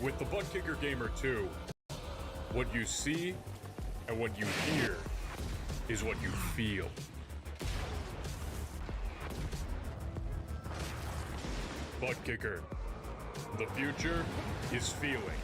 With the Butt Kicker Gamer 2, what you see and what you hear is what you feel. Butt Kicker. The future is feeling.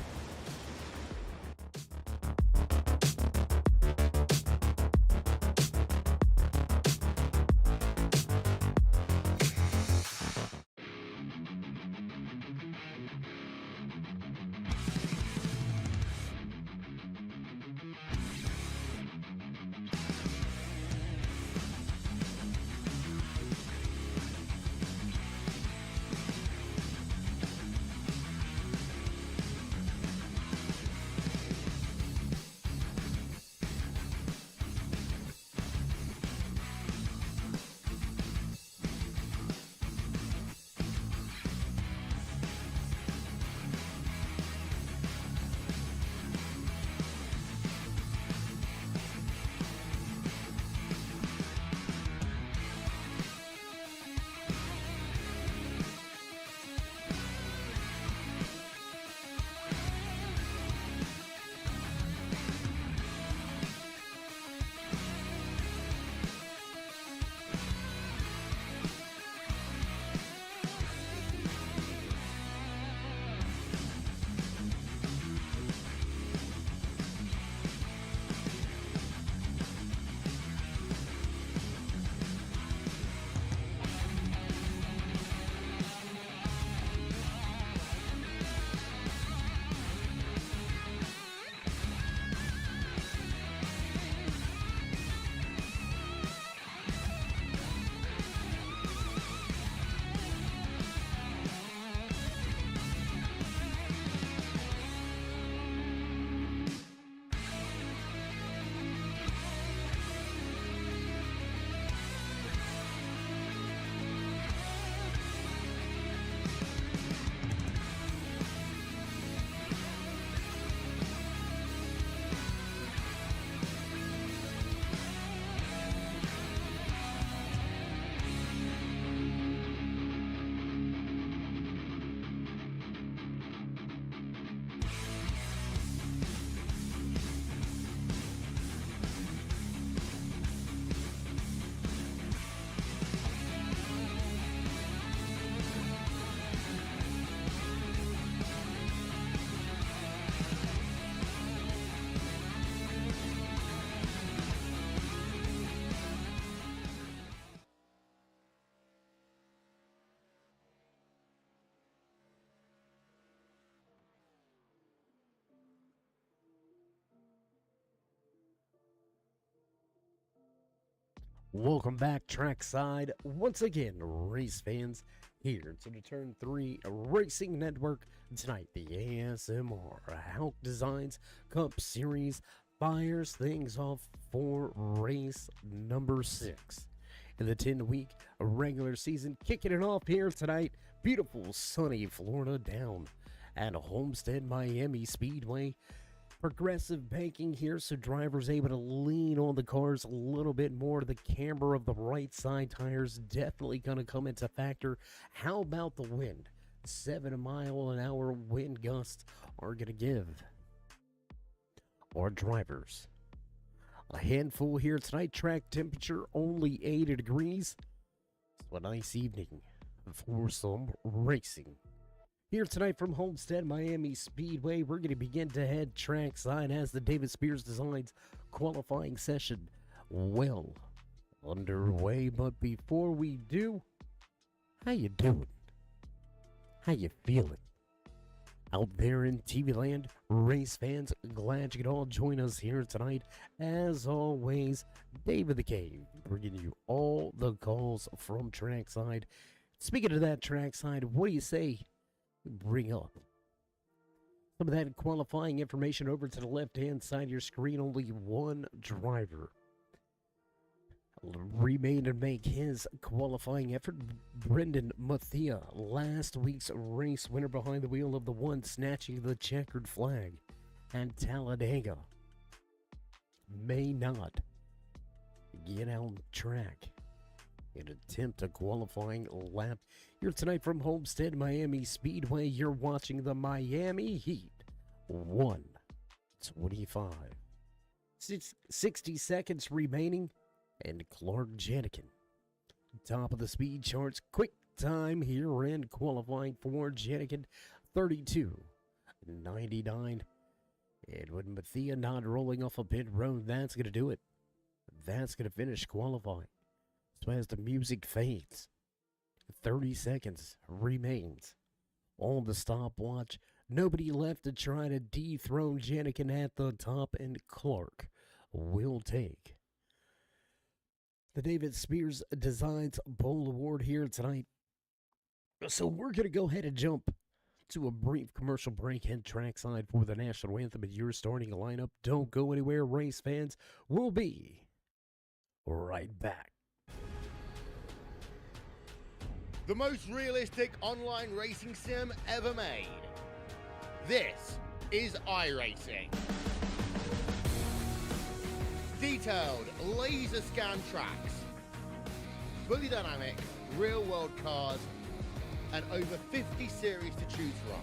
Welcome back, trackside. Once again, race fans, here to the Turn 3 Racing Network. Tonight, the ASMR Hauck Designs Cup Series fires things off for race number 6 in the 10-week regular season. Kicking it off here tonight, beautiful sunny Florida down at Homestead, Miami Speedway. Progressive banking here, so drivers able to lean on the cars a little bit more. The camber of the right side tires definitely going to come into factor. How about the wind? 7-mile-an-hour wind gusts are going to give our drivers a handful here tonight. Track temperature only 80 degrees. So a nice evening for some racing. Here tonight from Homestead, Miami Speedway, we're going to begin to head trackside as the David Spears Designs qualifying session well underway. But before we do, how you doing? How you feeling? Out there in TV land, race fans, glad you could all join us here tonight. As always, David the Cave, bringing you all the calls from trackside. Speaking of that trackside, what do you say? Bring up some of that qualifying information over to the left-hand side of your screen. Only one driver remained to make his qualifying effort. Brendan Mathia, last week's race winner behind the wheel of the one snatching the checkered flag at Talladega, may not get on track and attempt a qualifying lap Here tonight from Homestead, Miami Speedway, you're watching the Miami Heat 125. 60 seconds remaining, and Clark Janikin, top of the speed charts. Quick time here in qualifying for Janikin, 32.99. And with Mathia not rolling off a pit road, that's going to do it. That's going to finish qualifying. So as the music fades, 30 seconds remains on the stopwatch. Nobody left to try to dethrone Janikin at the top, and Clark will take the David Spears Designs Bowl Award here tonight. So we're going to go ahead and jump to a brief commercial break and trackside for the national anthem, and your starting lineup. Don't go anywhere, race fans. We'll be right back. The most realistic online racing sim ever made. This is iRacing. Detailed laser scan tracks, fully dynamic real world cars, and over 50 series to choose from.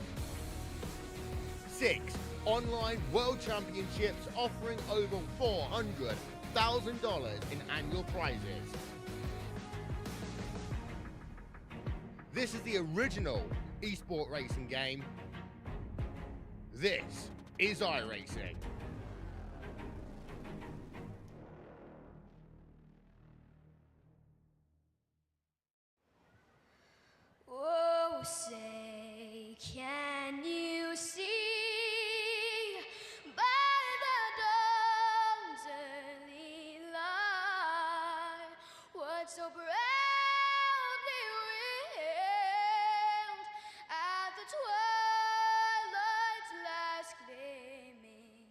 6 online world championships offering over $400,000 in annual prizes. This is the original esport racing game. This is iRacing. Oh, say, can you see by the dawn's early light what so proudly we hailed at the twilight's last gleaming,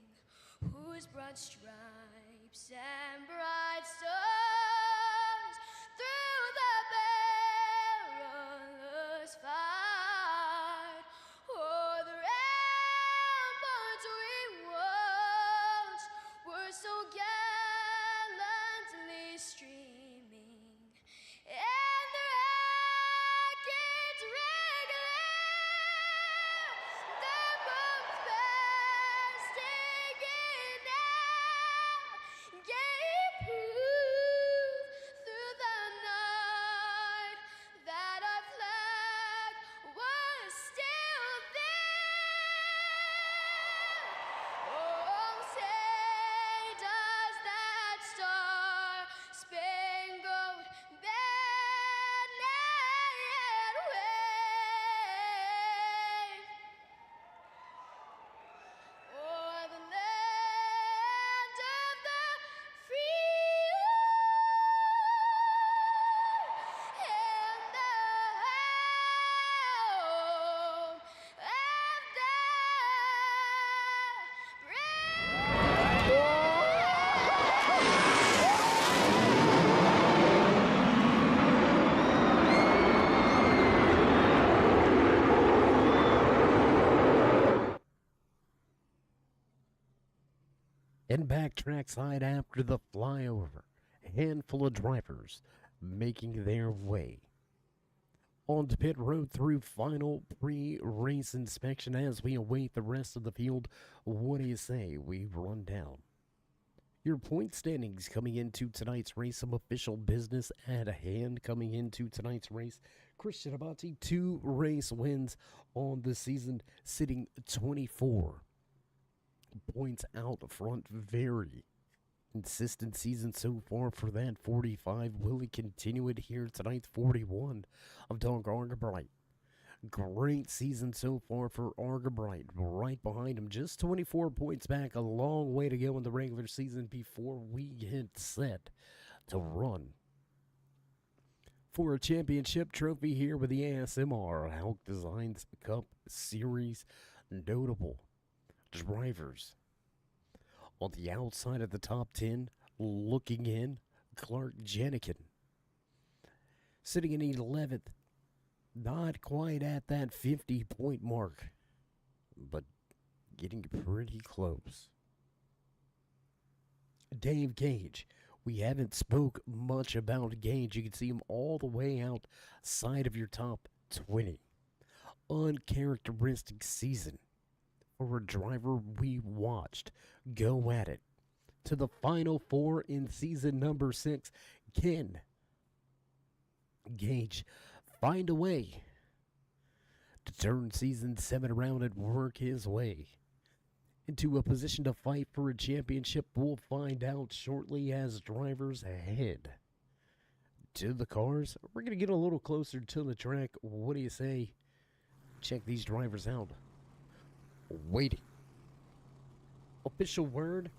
whose broad stripes and bright stars through the perilous fight o'er the ramparts we watched were so gallantly streaming, and the rackets regular, the boats bursting in out, gave proof through the night that our flag was still there. Oh, say does that star-spangled banner yet wave o'er the land of the free and the home of the And back trackside after the flyover, a handful of drivers making their way onto pit road through final pre-race inspection as we await the rest of the field. What do you say we run down your point standings coming into tonight's race? Some official business at hand coming into tonight's race. Christian Abate, 2 race wins on the season, sitting 24 points out front. Very consistent season so far for that 45. Will he continue it here tonight? 41 of Doug Argabright. Great season so far for Argabright. Right behind him, just 24 points back. A long way to go in the regular season before we get set to run for a championship trophy here with the ASMR Hauck Designs Cup Series. Notable drivers on the outside of the top 10 looking in. Clark Janikin sitting in 11th, not quite at that 50-point mark, but getting pretty close. Dave Gage, we haven't spoke much about Gage. You can see him all the way outside of your top 2020. Uncharacteristic season for a driver we watched go at it to the final four in season number 6. Can Gage find a way to turn season 7 around and work his way into a position to fight for a championship? We'll find out shortly as drivers head to the cars. We're going to get a little closer to the track. What do you say? Check these drivers out. Waiting. Official word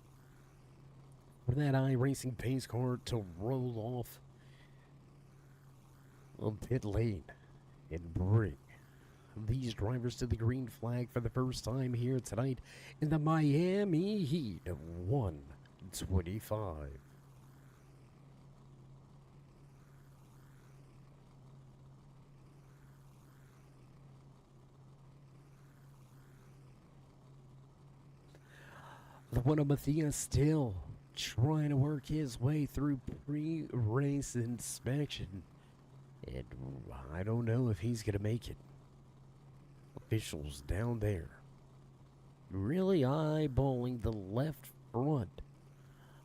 for that iRacing pace car to roll off of pit lane and bring these drivers to the green flag for the first time here tonight in the Miami Heat of 125. The one of Matthias still trying to work his way through pre-race inspection. And I don't know if he's going to make it. Officials down there really eyeballing the left front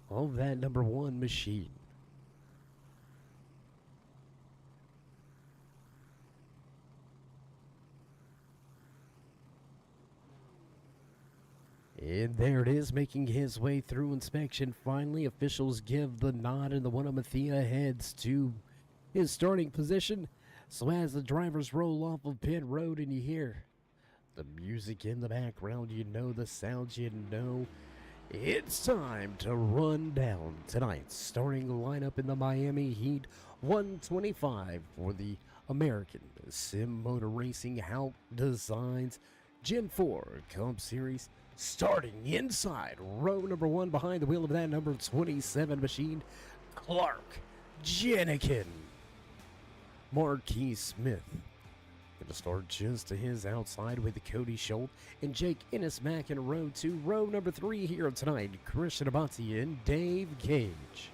of that number 1 machine. And there it is, making his way through inspection. Finally, officials give the nod, and the one of Mathia heads to his starting position. So as the drivers roll off of pit road and you hear the music in the background, you know the sounds, you know it's time to run down tonight's starting lineup in the Miami Heat 125 for the American Sim Motor Racing Hauck Designs Gen 4 Cup Series. Starting inside row number 1 behind the wheel of that number 27 machine, Clark Jenikin. Marquis Smith going to start just to his outside with Cody Schultz and Jake Innismack in row 2. Row number 3 here tonight, Christian Abati and Dave Cage.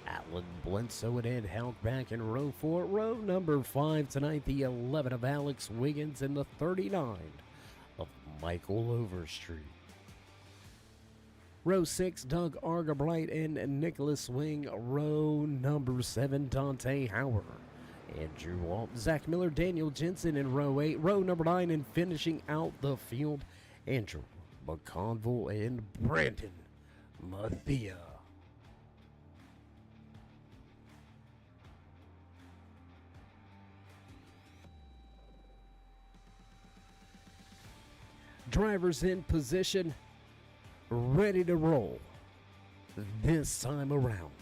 Alan Bledsoe and Ed Hauck back in row 4. Row number 5 tonight, the 11 of Alex Wiggins and the 39 of Michael Overstreet. Row 6, Doug Argabright and Nicholas Swing. Row number 7, Dante Hauer, Andrew Walt, Zach Miller, Daniel Jensen in row 8. Row number 9, and finishing out the field, Andrew McConville and Brandon Mathia. Drivers in position, ready to roll this time around.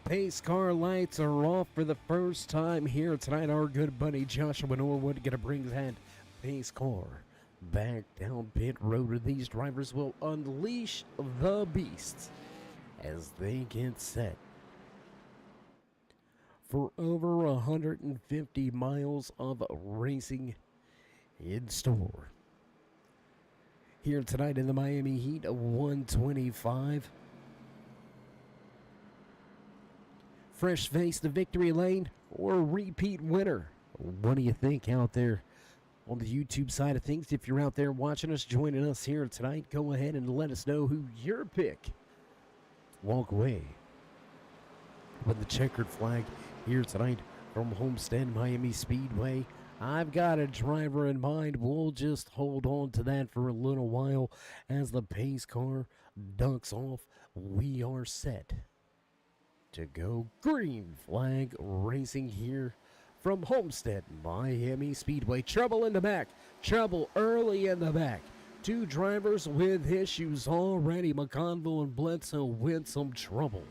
Pace car lights are off for the first time here tonight. Our good buddy Joshua Norwood going to bring that pace car back down pit road. These drivers will unleash the beasts as they get set for over 150 miles of racing in store here tonight in the Miami Heat 125. Fresh face to victory lane or repeat winner? What do you think out there on the YouTube side of things? If you're out there watching us, joining us here tonight, go ahead and let us know who your pick walk away with the checkered flag here tonight from Homestead Miami Speedway. I've got a driver in mind. We'll just hold on to that for a little while as the pace car ducks off. We are set to go green flag racing here from Homestead Miami Speedway. Trouble in the back, trouble early in the back. Two drivers with issues already. McConville and Bledsoe with some trouble.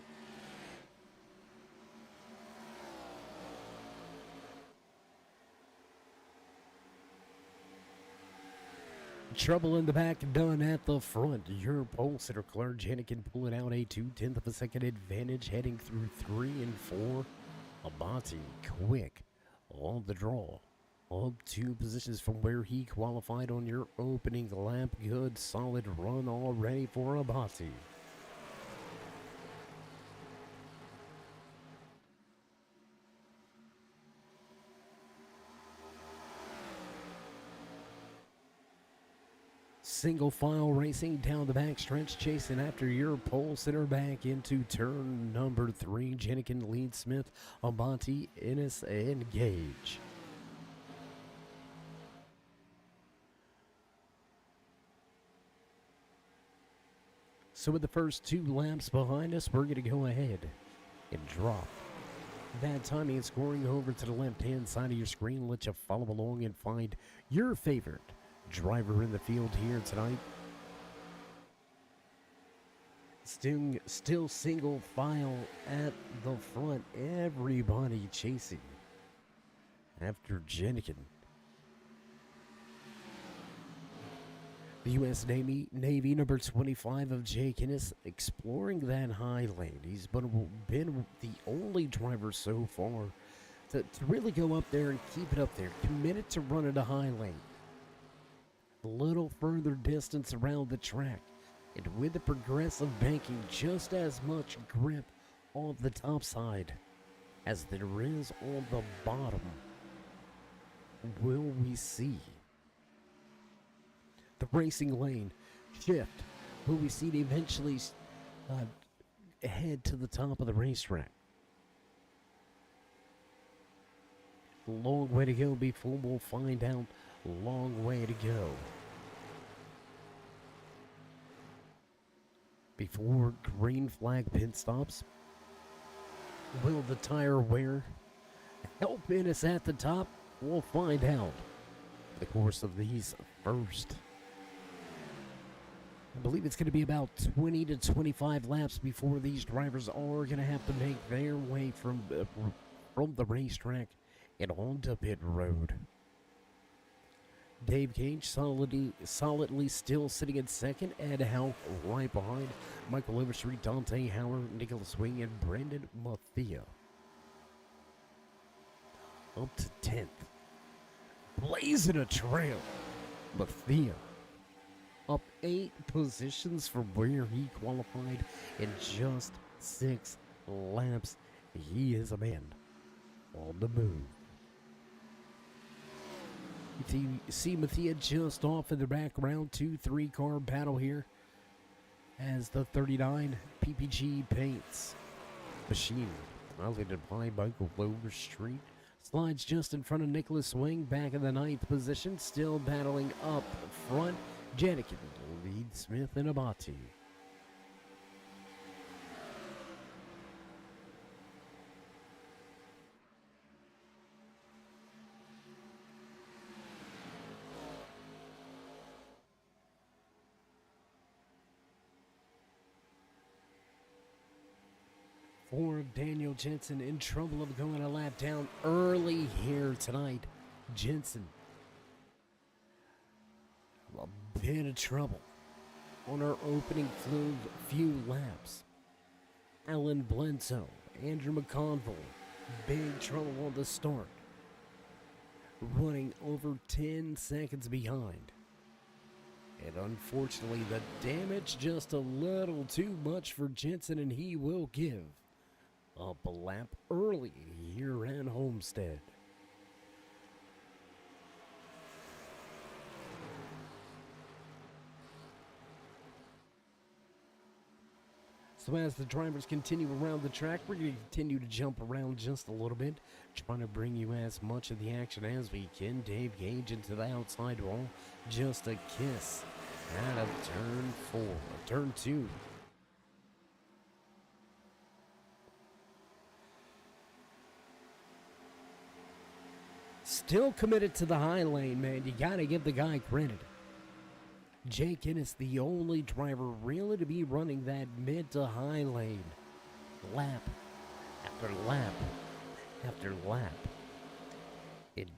Trouble in the back, done at the front. Your pole sitter, Clark Jenikin, pulling out a 2/10 of a second advantage, heading through 3 and 4. Abati quick on the draw Up 2 positions from where he qualified on your opening lap. Good solid run already for Abati. Single file racing down the backstretch, chasing after your pole sitter back into turn number 3. Jenikin, Lead Smith, Abati, Ennis, and Gage. So with the first 2 laps behind us, we're going to go ahead and drop that timing and scoring over to the left-hand side of your screen. Let you follow along and find your favorite driver in the field here tonight. Still single file at the front. Everybody chasing after Jenikin. The U.S. Navy number 25 of Jake Ennis exploring that high lane. He's been the only driver so far to really go up there and keep it up there. Committed to running a high lane. A little further distance around the track. And with the progressive banking, just as much grip on the top side as there is on the bottom. Will we see the racing lane shift? Will we see it eventually head to the top of the racetrack? Long way to go before we'll find out. Long way to go before green flag pit stops. Will the tire wear help Ennis at the top? We'll find out in the course of these first, I believe it's going to be about 20 to 25 laps before these drivers are going to have to make their way from the racetrack and onto pit road. Dave Gage solidly still sitting in second. Ed Hauck right behind. Michael Overstreet, Dante Howard, Nicholas Wing, and Brendan Mathia. Up to 10th. Blazing a trail. Mathia up 8 positions from where he qualified in just 6 laps. He is a man on the move. You see Mathia just off in the background. 2-3 car battle here as the 39 PPG Paints machine, piloted by Michael Overstreet, slides just in front of Nicholas Wing, back in the 9th position. Still battling up front, Jenikin, Lead Smith, and Abati. For Daniel Jensen, in trouble of going a lap down early here tonight. Jensen, a bit of trouble on our opening few laps. Alan Blenso, Andrew McConville, big trouble on the start. Running over 10 seconds behind. And unfortunately, the damage just a little too much for Jensen, and he will give up a lap early here at Homestead. So as the drivers continue around the track, we're going to continue to jump around just a little bit, trying to bring you as much of the action as we can. Dave Gage into the outside wall, just a kiss out of turn 2. Still committed to the high lane, man. You got to give the guy credit. Jake Ennis, the only driver really to be running that mid to high lane. Lap after lap after lap. It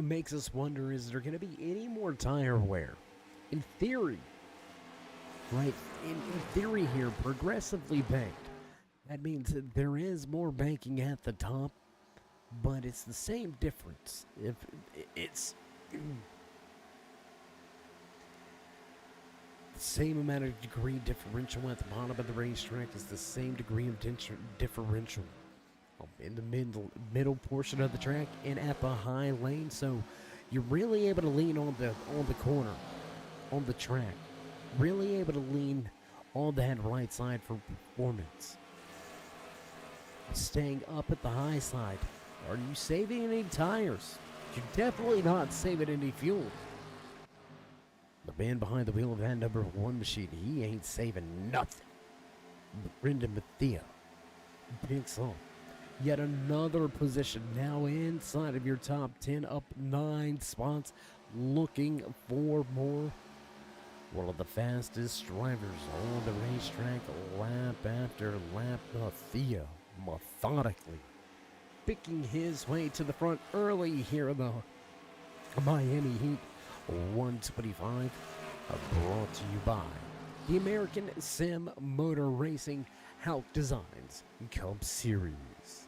makes us wonder, is there going to be any more tire wear? In theory, right? In theory here, progressively banked. That means that there is more banking at the top. but it's the same difference. If it's the same amount of degree differential at the bottom of the racetrack is the same degree of differential in the middle portion of the track and at the high lane. So you're really able to lean on the corner, on the track, really able to lean on that right side for performance. Staying up at the high side. Are you saving any tires? You're definitely not saving any fuel. The man behind the wheel of that number 1 machine, he ain't saving nothing. Brendan Mathia picks up yet another position, now inside of your top 10, up 9 spots, looking for more. One of the fastest drivers on the racetrack, lap after lap. Mathia methodically picking his way to the front early here in the Miami Heat 125, brought to you by the American Sim Motor Racing Hauck Designs Cup Series.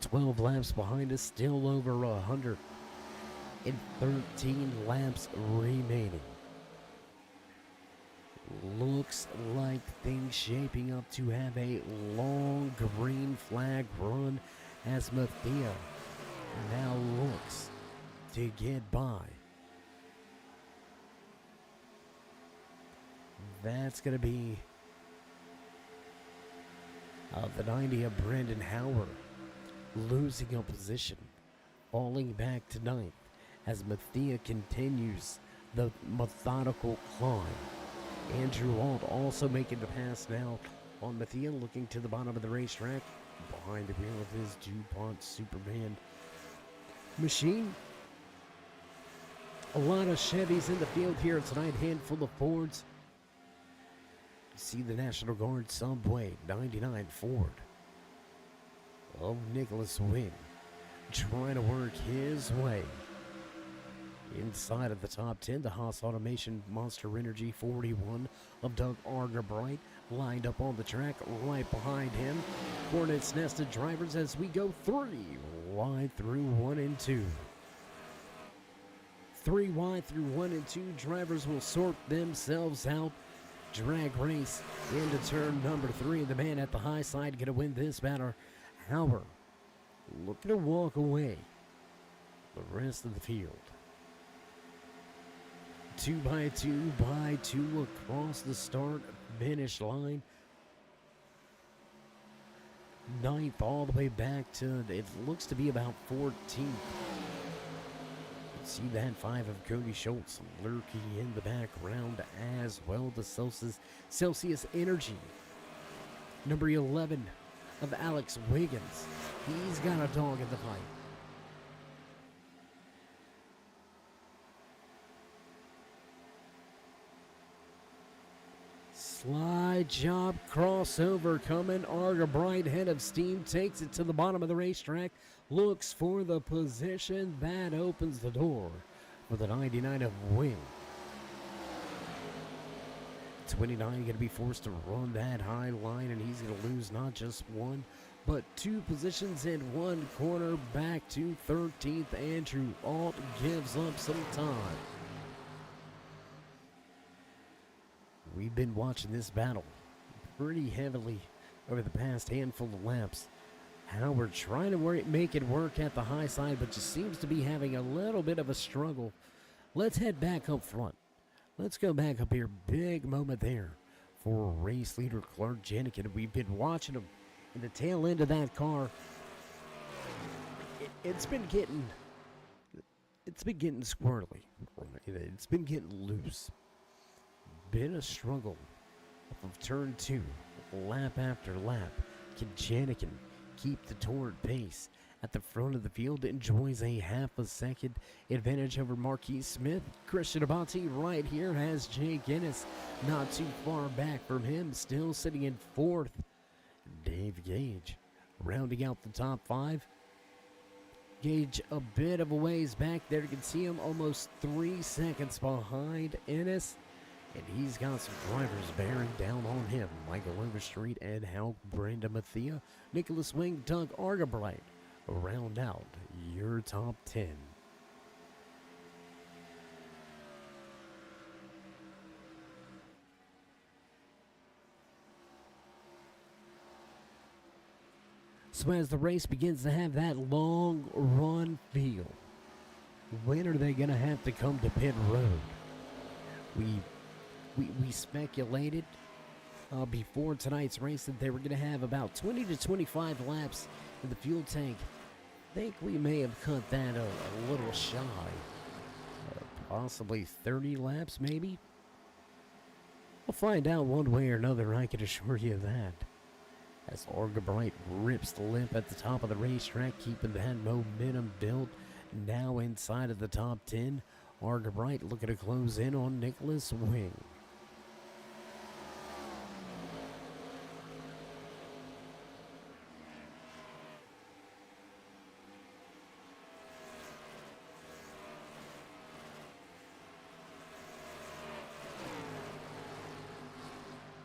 "12 laps behind us, still over 113 laps remaining. Looks like things shaping up to have a long green flag run as Mathia now looks to get by. That's going to be the 90 of Brandon Howard, losing a position, falling back to 9th as Mathia continues the methodical climb. Andrew Alt also making the pass now on Mathia, looking to the bottom of the racetrack behind the wheel of his DuPont Superman machine. A lot of Chevys in the field here tonight, handful of Fords. See the National Guard Subway 99 Ford of Nicholas Wynn trying to work his way inside of the top 10. The Haas Automation Monster Energy 41 of Doug Argerbright lined up on the track right behind him. Hornets nested drivers as we go 3 wide through 1 and 2. 3 wide through 1 and 2. Drivers will sort themselves out. Drag race into turn number 3. The man at the high side going to win this battle. Howard looking to walk away the rest of the field. 2 by 2 by 2 across the start finish line. 9th all the way back to, it looks to be about 14th. See that 5 of Cody Schultz lurking in the background as well. The Celsius Energy. Number 11 of Alex Wiggins. He's got a dog in the fight. Slide job crossover coming. Argerbright, head of steam, takes it to the bottom of the racetrack. Looks for the position. That opens the door for the 99 of Wing. 29 going to be forced to run that high line, and he's going to lose not just 1, but 2 positions in 1 corner. Back to 13th. Andrew Alt gives up some time. We've been watching this battle pretty heavily over the past handful of laps. Howard trying to make it work at the high side, but just seems to be having a little bit of a struggle. Let's head back up front. Let's go back up here. Big moment there for race leader Clark Jenikin. We've been watching him in the tail end of that car. It's been getting squirrely. It's been getting loose. Been a struggle of turn 2, lap after lap. Can Janikin keep the torrid pace at the front of the field? Enjoys a half a second advantage over Marquis Smith. Christian Abate right here has Jake Ennis not too far back from him, still sitting in 4th. Dave Gage rounding out the top 5. Gage a bit of a ways back there. You can see him almost 3 seconds behind Ennis. And he's got some drivers bearing down on him. Michael Overstreet, Ed Hauck, Brenda Mathia, Nicholas Wing, Doug Argabright round out your top 10. So as the race begins to have that long run feel, when are they going to have to come to pit road? We speculated before tonight's race that they were going to have about 20 to 25 laps in the fuel tank. I think we may have cut that a little shy. Possibly 30 laps, maybe? We'll find out one way or another, I can assure you that. As Argabright rips the lip at the top of the racetrack, keeping that momentum built. Now inside of the top 10, Argabright looking to close in on Nicholas Wing.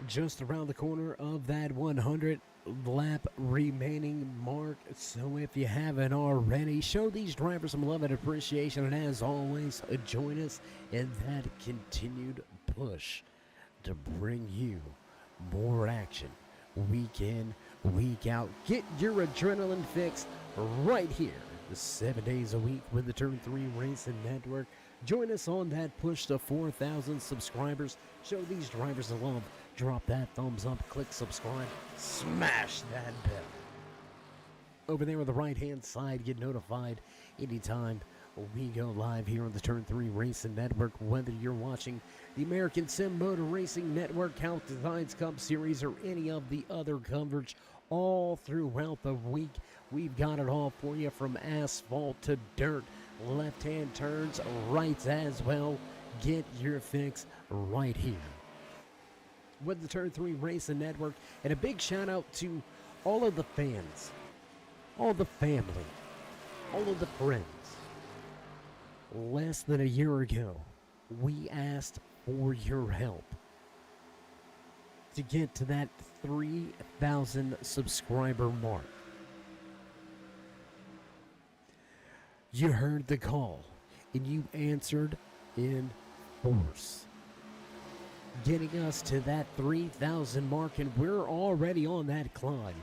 Just around the corner of that 100 lap remaining mark. So if you haven't already, show these drivers some love and appreciation, and as always, join us in that continued push to bring you more action week in, week out. Get your adrenaline fix right here, 7 days a week with the Turn 3 Racing Network. Join us on that push to 4,000 subscribers. Show these drivers the love. Drop that thumbs up, click subscribe, smash that bell. Over there on the right-hand side, get notified anytime we go live here on the Turn 3 Racing Network, whether you're watching the American Sim Motor Racing Network, Hauck Designs Cup Series, or any of the other coverage all throughout the week. We've got it all for you, from asphalt to dirt, left-hand turns, rights as well. Get your fix right here with the Turn 3 Racing Network. And a big shout out to all of the fans, all the family, all of the friends. Less than a year ago, we asked for your help to get to that 3,000 subscriber mark. You heard the call and you answered in force, getting us to that 3,000 mark, and we're already on that climb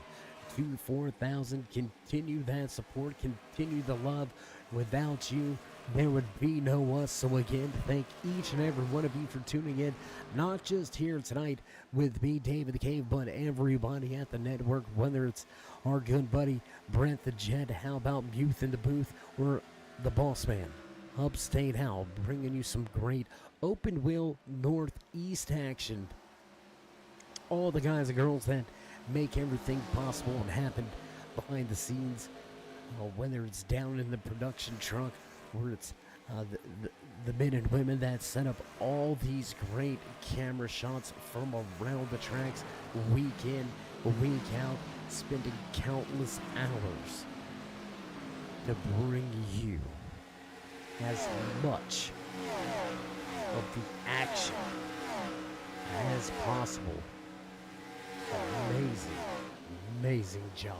to 4,000. Continue that support, continue the love. Without you, there would be no us. So again, thank each and every one of you for tuning in, not just here tonight with me, David the Cave, but everybody at the network, whether it's our good buddy Brent the Jet, how about Youth in the Booth, or the boss man, Upstate Hal, bringing you some great open wheel northeast action. All the guys and girls that make everything possible and happen behind the scenes, whether it's down in the production truck, or it's the men and women that set up all these great camera shots from around the tracks week in, week out, spending countless hours to bring you as much of the action as possible. Amazing, amazing job.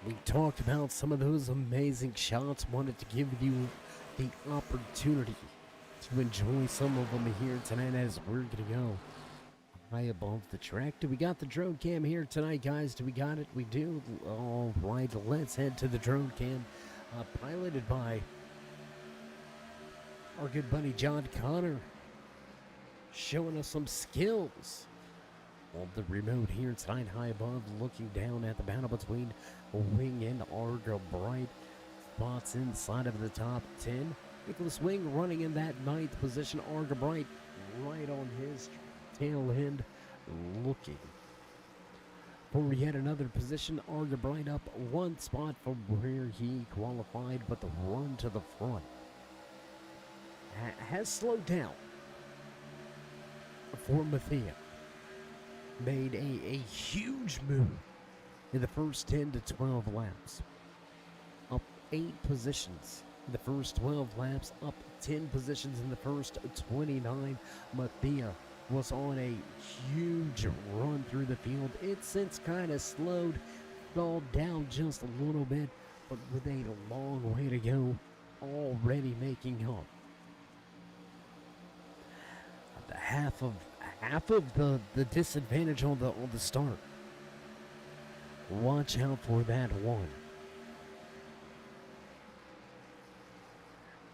We talked about some of those amazing shots, wanted to give you the opportunity to enjoy some of them here tonight as we're going to go high above the track. Do we got the drone cam here tonight, guys? Do we got it? We do. All right, let's head to the drone cam, piloted by Our good buddy John Connor showing us some skills on the remote here tonight, high above, looking down at the battle between Wing and Arga Bright. Spots inside of the top 10. Nicholas Wing running in that 9th position. Arga Bright right on his tail end, looking for yet another position. Arga Bright up one spot from where he qualified, but the run to the front has slowed down for Mathia. Made a huge move in the first 10 to 12 laps. Up 8 positions in the first 12 laps, up 10 positions in the first 29. Mathia was on a huge run through the field. It's since kind of slowed down just a little bit, but with a long way to go, already making up. Half of the disadvantage on the start. Watch out for that one.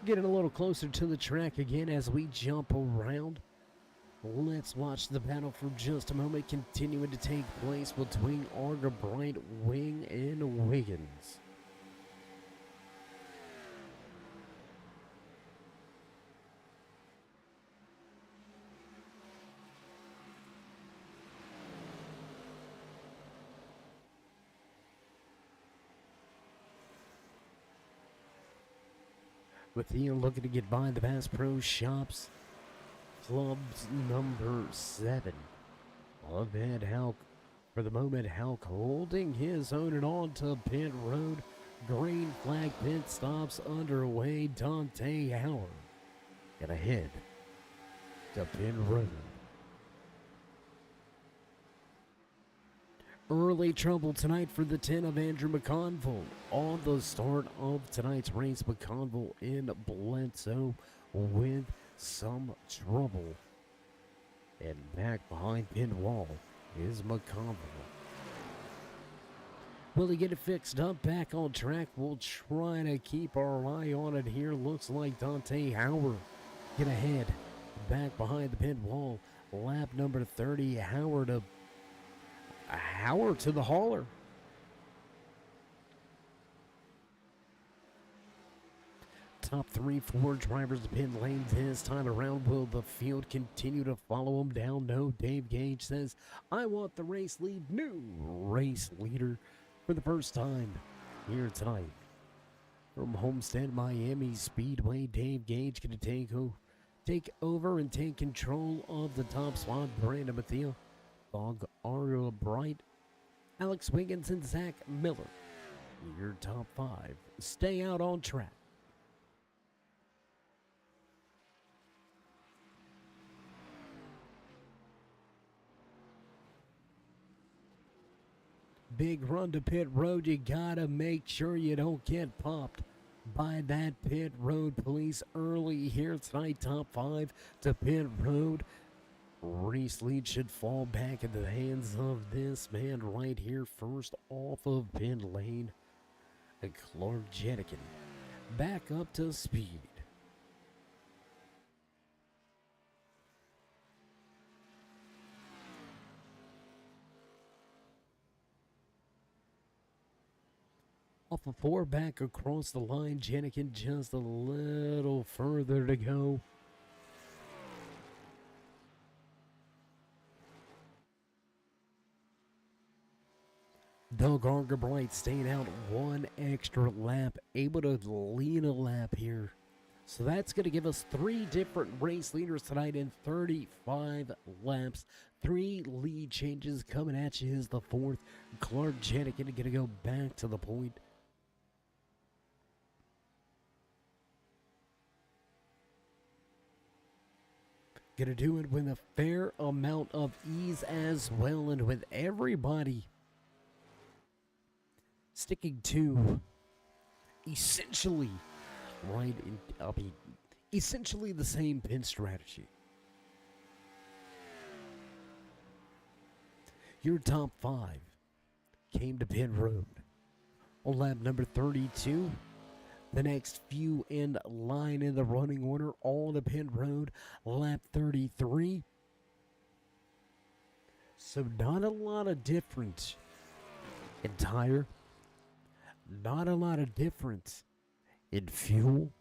Getting a little closer to the track again as we jump around. Let's watch the battle for just a moment, continuing to take place between Arga Bright, Wing, and Wiggins. With Ian looking to get by the Bass Pro Shops. Club's number 7. Abed Hauck. For the moment, Hauck holding his own and on to pit road. Green flag pit stops underway. Dante Howard. And ahead to pit road. Early trouble tonight for the 10 of Andrew McConville. On the start of tonight's race, McConville in Bledsoe with some trouble. And back behind pit wall is McConville. Will he get it fixed up back on track? We'll try to keep our eye on it here. Looks like Dante Howard get ahead. Back behind the pit wall. Lap number 30, Howard to the hauler. Top 3, 4 drivers to pit lane this time around. Will the field continue to follow him down? No. Dave Gage says, I want the race lead. New race leader for the first time here tonight. From Homestead, Miami Speedway, Dave Gage going to take over and take control of the top spot. Brandon Mathia, Dog Arga Bright, Alex Wiggins, and Zach Miller. Your top 5. Stay out on track. Big run to pit road. You gotta make sure you don't get popped by that pit road police early here tonight. Top 5 to pit road. Race lead should fall back into the hands of this man right here. First off of pit lane, Clark Jenikin back up to speed. Off of 4 back across the line. Jenikin just a little further to go. Doug Arga Bright staying out 1 extra lap, able to lead a lap here. So that's going to give us 3 different race leaders tonight in 35 laps. 3 lead changes coming at you is the 4th. Clark Jenikin going to go back to the point. Going to do it with a fair amount of ease as well, and with everybody sticking to essentially essentially the same pin strategy. Your top 5 came to pit road on lap number 32. The next few in line in the running order, all to pit road, lap 33. So not a lot of difference in tire, not a lot of difference in fuel.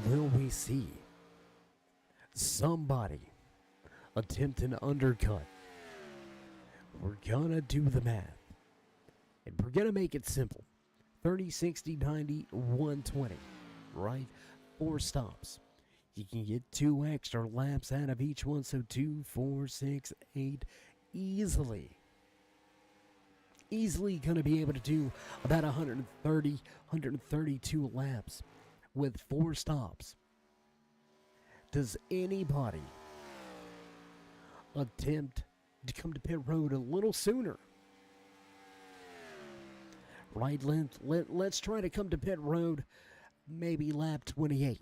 Will we see somebody attempt an undercut? We're gonna do the math, and we're gonna make it simple. 30, 60, 90, 120, right? 4 stops. You can get 2 extra laps out of each one, so 2, 4, 6, 8, easily gonna be able to do about 130, 132 laps with 4 stops. Does anybody attempt to come to pit road a little sooner? Right, let's try to come to pit road maybe lap 28.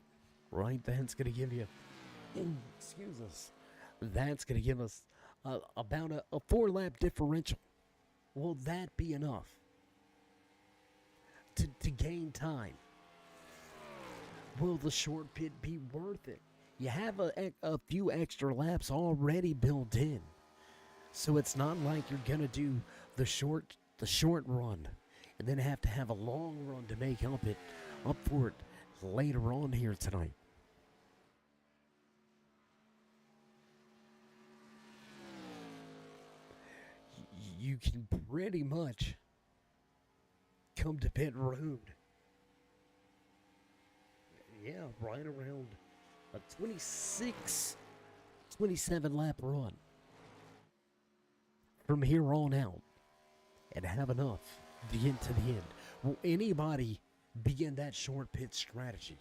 Right, that's going to give you, excuse us, that's going to give us about a 4-lap differential. Will that be enough to gain time? Will the short pit be worth it? You have a few extra laps already built in, so it's not like you're going to do the short run and then have to have a long run to make up for it later on here tonight. You can pretty much come to pit road. Yeah, right around a 26, 27 lap run from here on out and have enough to get to the end. Will anybody begin that short pit strategy?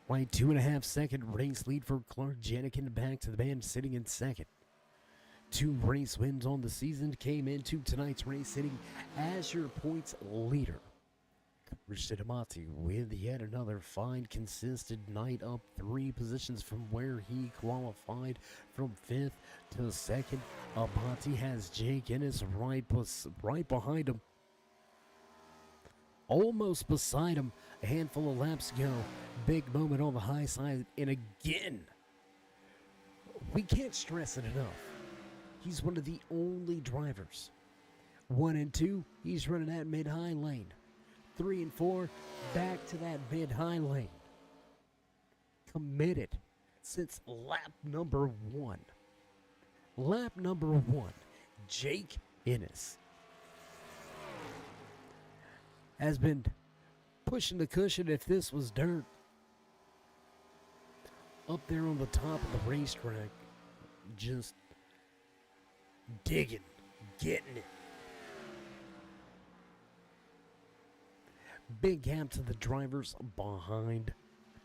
Right, 2.5 second race lead for Clark Jenikin, back to the band, sitting in second. 2 race wins on the season, came into tonight's race sitting as your points leader. Christian Amati with yet another fine, consistent night, up 3 positions from where he qualified from 5th to 2nd. Amati has Jake Ennis right behind him, almost beside him. A handful of laps ago, big moment on the high side, and again, we can't stress it enough. He's one of the only drivers. 1 and 2, he's running that mid-high lane. 3 and 4, back to that mid-high lane. Committed since lap number 1. Lap number 1, Jake Ennis has been pushing the cushion if this was dirt. Up there on the top of the racetrack, just digging, getting it. Big gap to the drivers behind.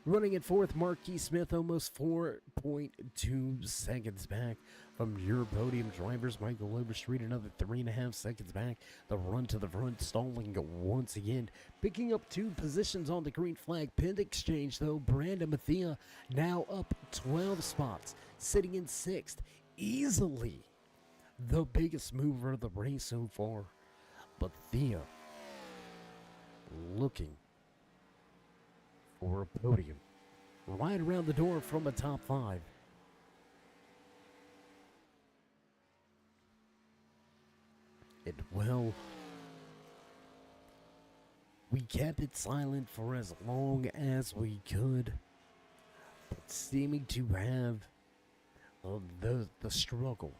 Running at 4th, Marquis Smith, almost 4.2 seconds back from your podium drivers. Michael Overstreet, another 3.5 seconds back. The run to the front, stalling once again. Picking up 2 positions on the green flag pit exchange, though. Brandon Mathia now up 12 spots, sitting in 6th. Easily the biggest mover of the race so far. But Thea looking for a podium right around the door from a top 5. And well, we kept it silent for as long as we could, but seeming to have the struggle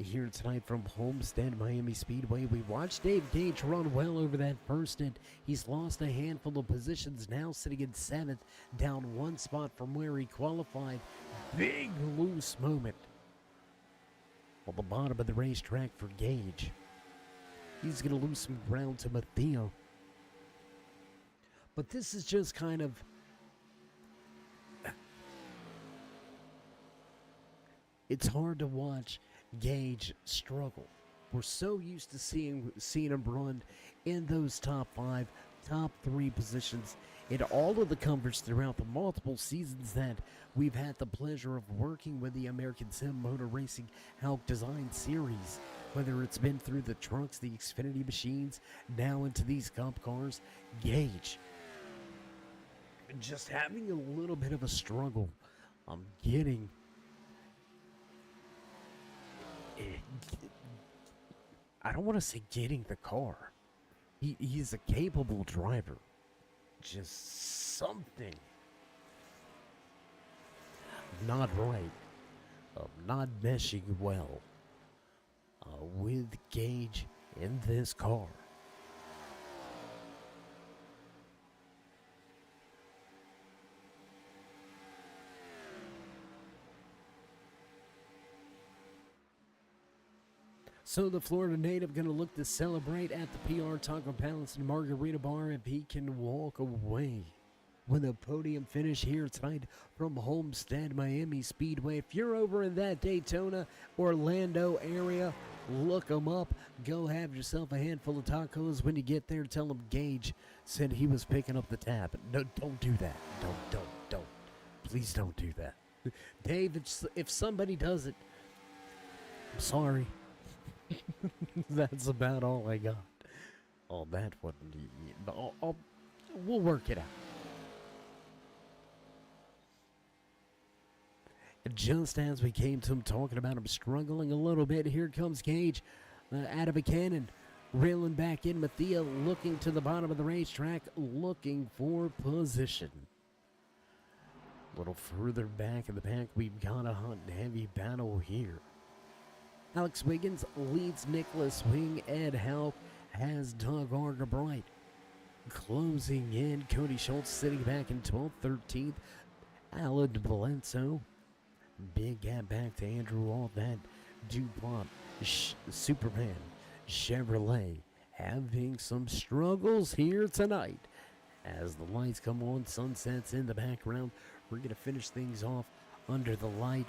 here tonight from Homestead Miami Speedway. We watched Dave Gage run well over that first stint. He's lost a handful of positions, now sitting in 7th, down 1 spot from where he qualified. Big loose moment on the bottom of the racetrack for Gage. He's going to lose some ground to Mathia. But this is just kind of it's hard to watch Gage struggle. We're so used to seeing him run in those top 5, top 3 positions in all of the comforts throughout the multiple seasons that we've had the pleasure of working with the American Sim Motor Racing Hauck Designs series. Whether it's been through the trucks, the Xfinity machines, now into these Cup cars, Gage just having a little bit of a struggle getting I don't want to say getting the car. He's a capable driver. Just something not right, not meshing well with Gage in this car. So the Florida native going to look to celebrate at the PR Taco Palace and Margarita Bar if he can walk away with a podium finish here tonight from Homestead, Miami Speedway. If you're over in that Daytona, Orlando area, look them up. Go have yourself a handful of tacos. When you get there, tell them Gage said he was picking up the tab. No, don't do that. Don't. Please don't do that. Dave, if somebody does it, I'm sorry. That's about all I got. Oh, that one. We'll work it out. Just as we came to him talking about him struggling a little bit, here comes Gage out of a cannon, reeling back in. Mathia looking to the bottom of the racetrack, looking for position. A little further back in the pack, we've got a hot and heavy battle here. Alex Wiggins leads Nicholas Wing. Ed Hauck has Doug Argabright closing in. Cody Schultz sitting back in 12th, 13th. Alan Valenzo. Big gap back to Andrew All that. DuPont, Superman, Chevrolet having some struggles here tonight. As the lights come on, sunsets in the background. We're going to finish things off under the light.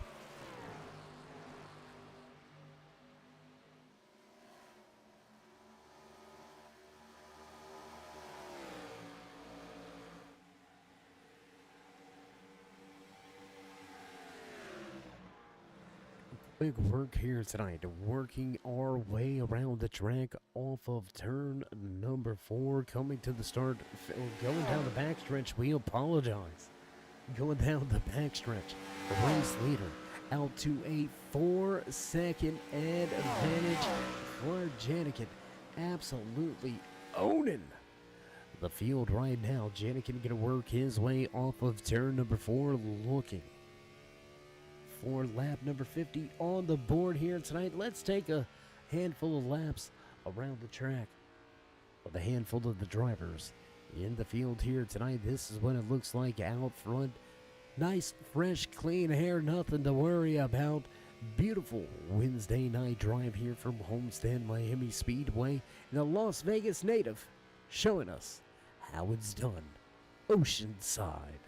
Big work here tonight, working our way around the track off of turn number 4, coming to the start, going down the backstretch. We apologize. Going down the backstretch, the race leader out to a 4-second advantage. Clark Janikin absolutely owning the field right now. Janikin gonna work his way off of turn number 4, looking for lap number 50 on the board here tonight. Let's take a handful of laps around the track with a handful of the drivers in the field here tonight. This is what it looks like out front. Nice, fresh, clean hair, nothing to worry about. Beautiful Wednesday night drive here from Homestead, Miami Speedway. And a Las Vegas native showing us how it's done. Oceanside.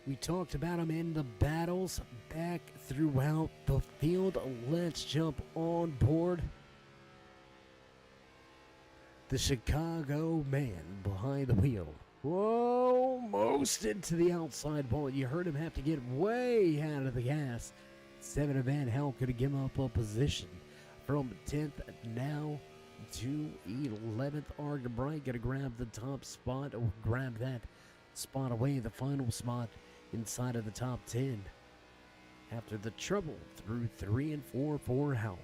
We talked about them in the battles back throughout the field. Let's jump on board. The Chicago man behind the wheel. Whoa, most into the outside wall. You heard him have to get way out of the gas. 7 Van Hell could have given up a position. From 10th now to 11th. Argabright gonna grab the top spot, or grab that spot away, the final spot inside of the top 10 after the trouble through 3 and 4 for Hauck.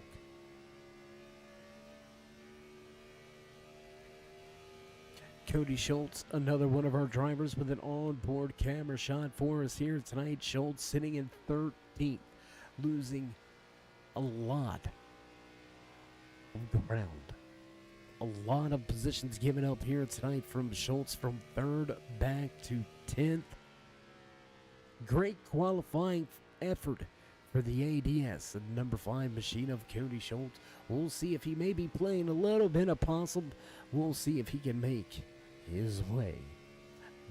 Cody Schultz, another one of our drivers, with an onboard camera shot for us here tonight. Schultz sitting in 13th, losing a lot of ground. A lot of positions given up here tonight from Schultz, from 3rd back to 10th. Great qualifying effort for the ADS, the number 5 machine of Cody Schultz. We'll see if he may be playing a little bit of possum. We'll see if he can make his way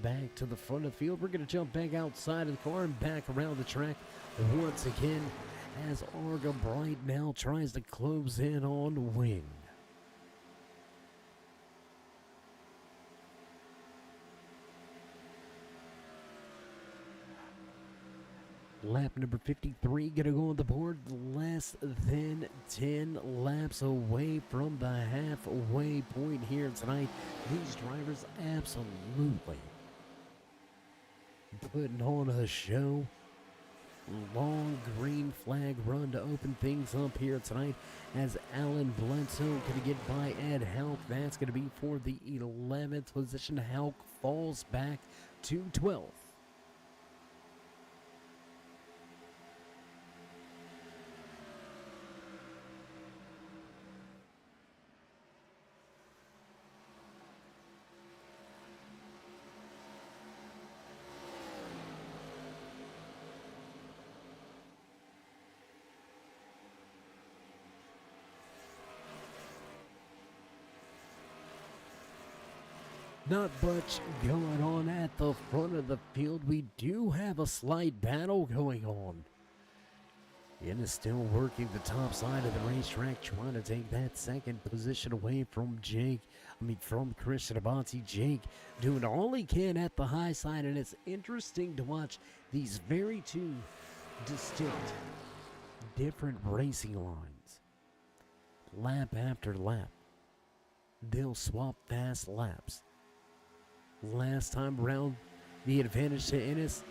back to the front of the field. We're going to jump back outside of the car and back around the track once again as Argabright now tries to close in on Wing. Lap number 53 gonna go on the board, less than 10 laps away from the halfway point here tonight. These drivers absolutely putting on a show. Long green flag run to open things up here tonight as Alan Bledsoe gonna get by Ed Hauck. That's gonna be for the 11th position. Hauck falls back to 12th. Not much going on at the front of the field. We do have a slight battle going on. Ennis still working the top side of the racetrack, trying to take that second position away from from Christian Abate. Jake doing all he can at the high side, and it's interesting to watch these very two distinct, different racing lines. Lap after lap, they'll swap fast laps. Last time around, the advantage to Ennis.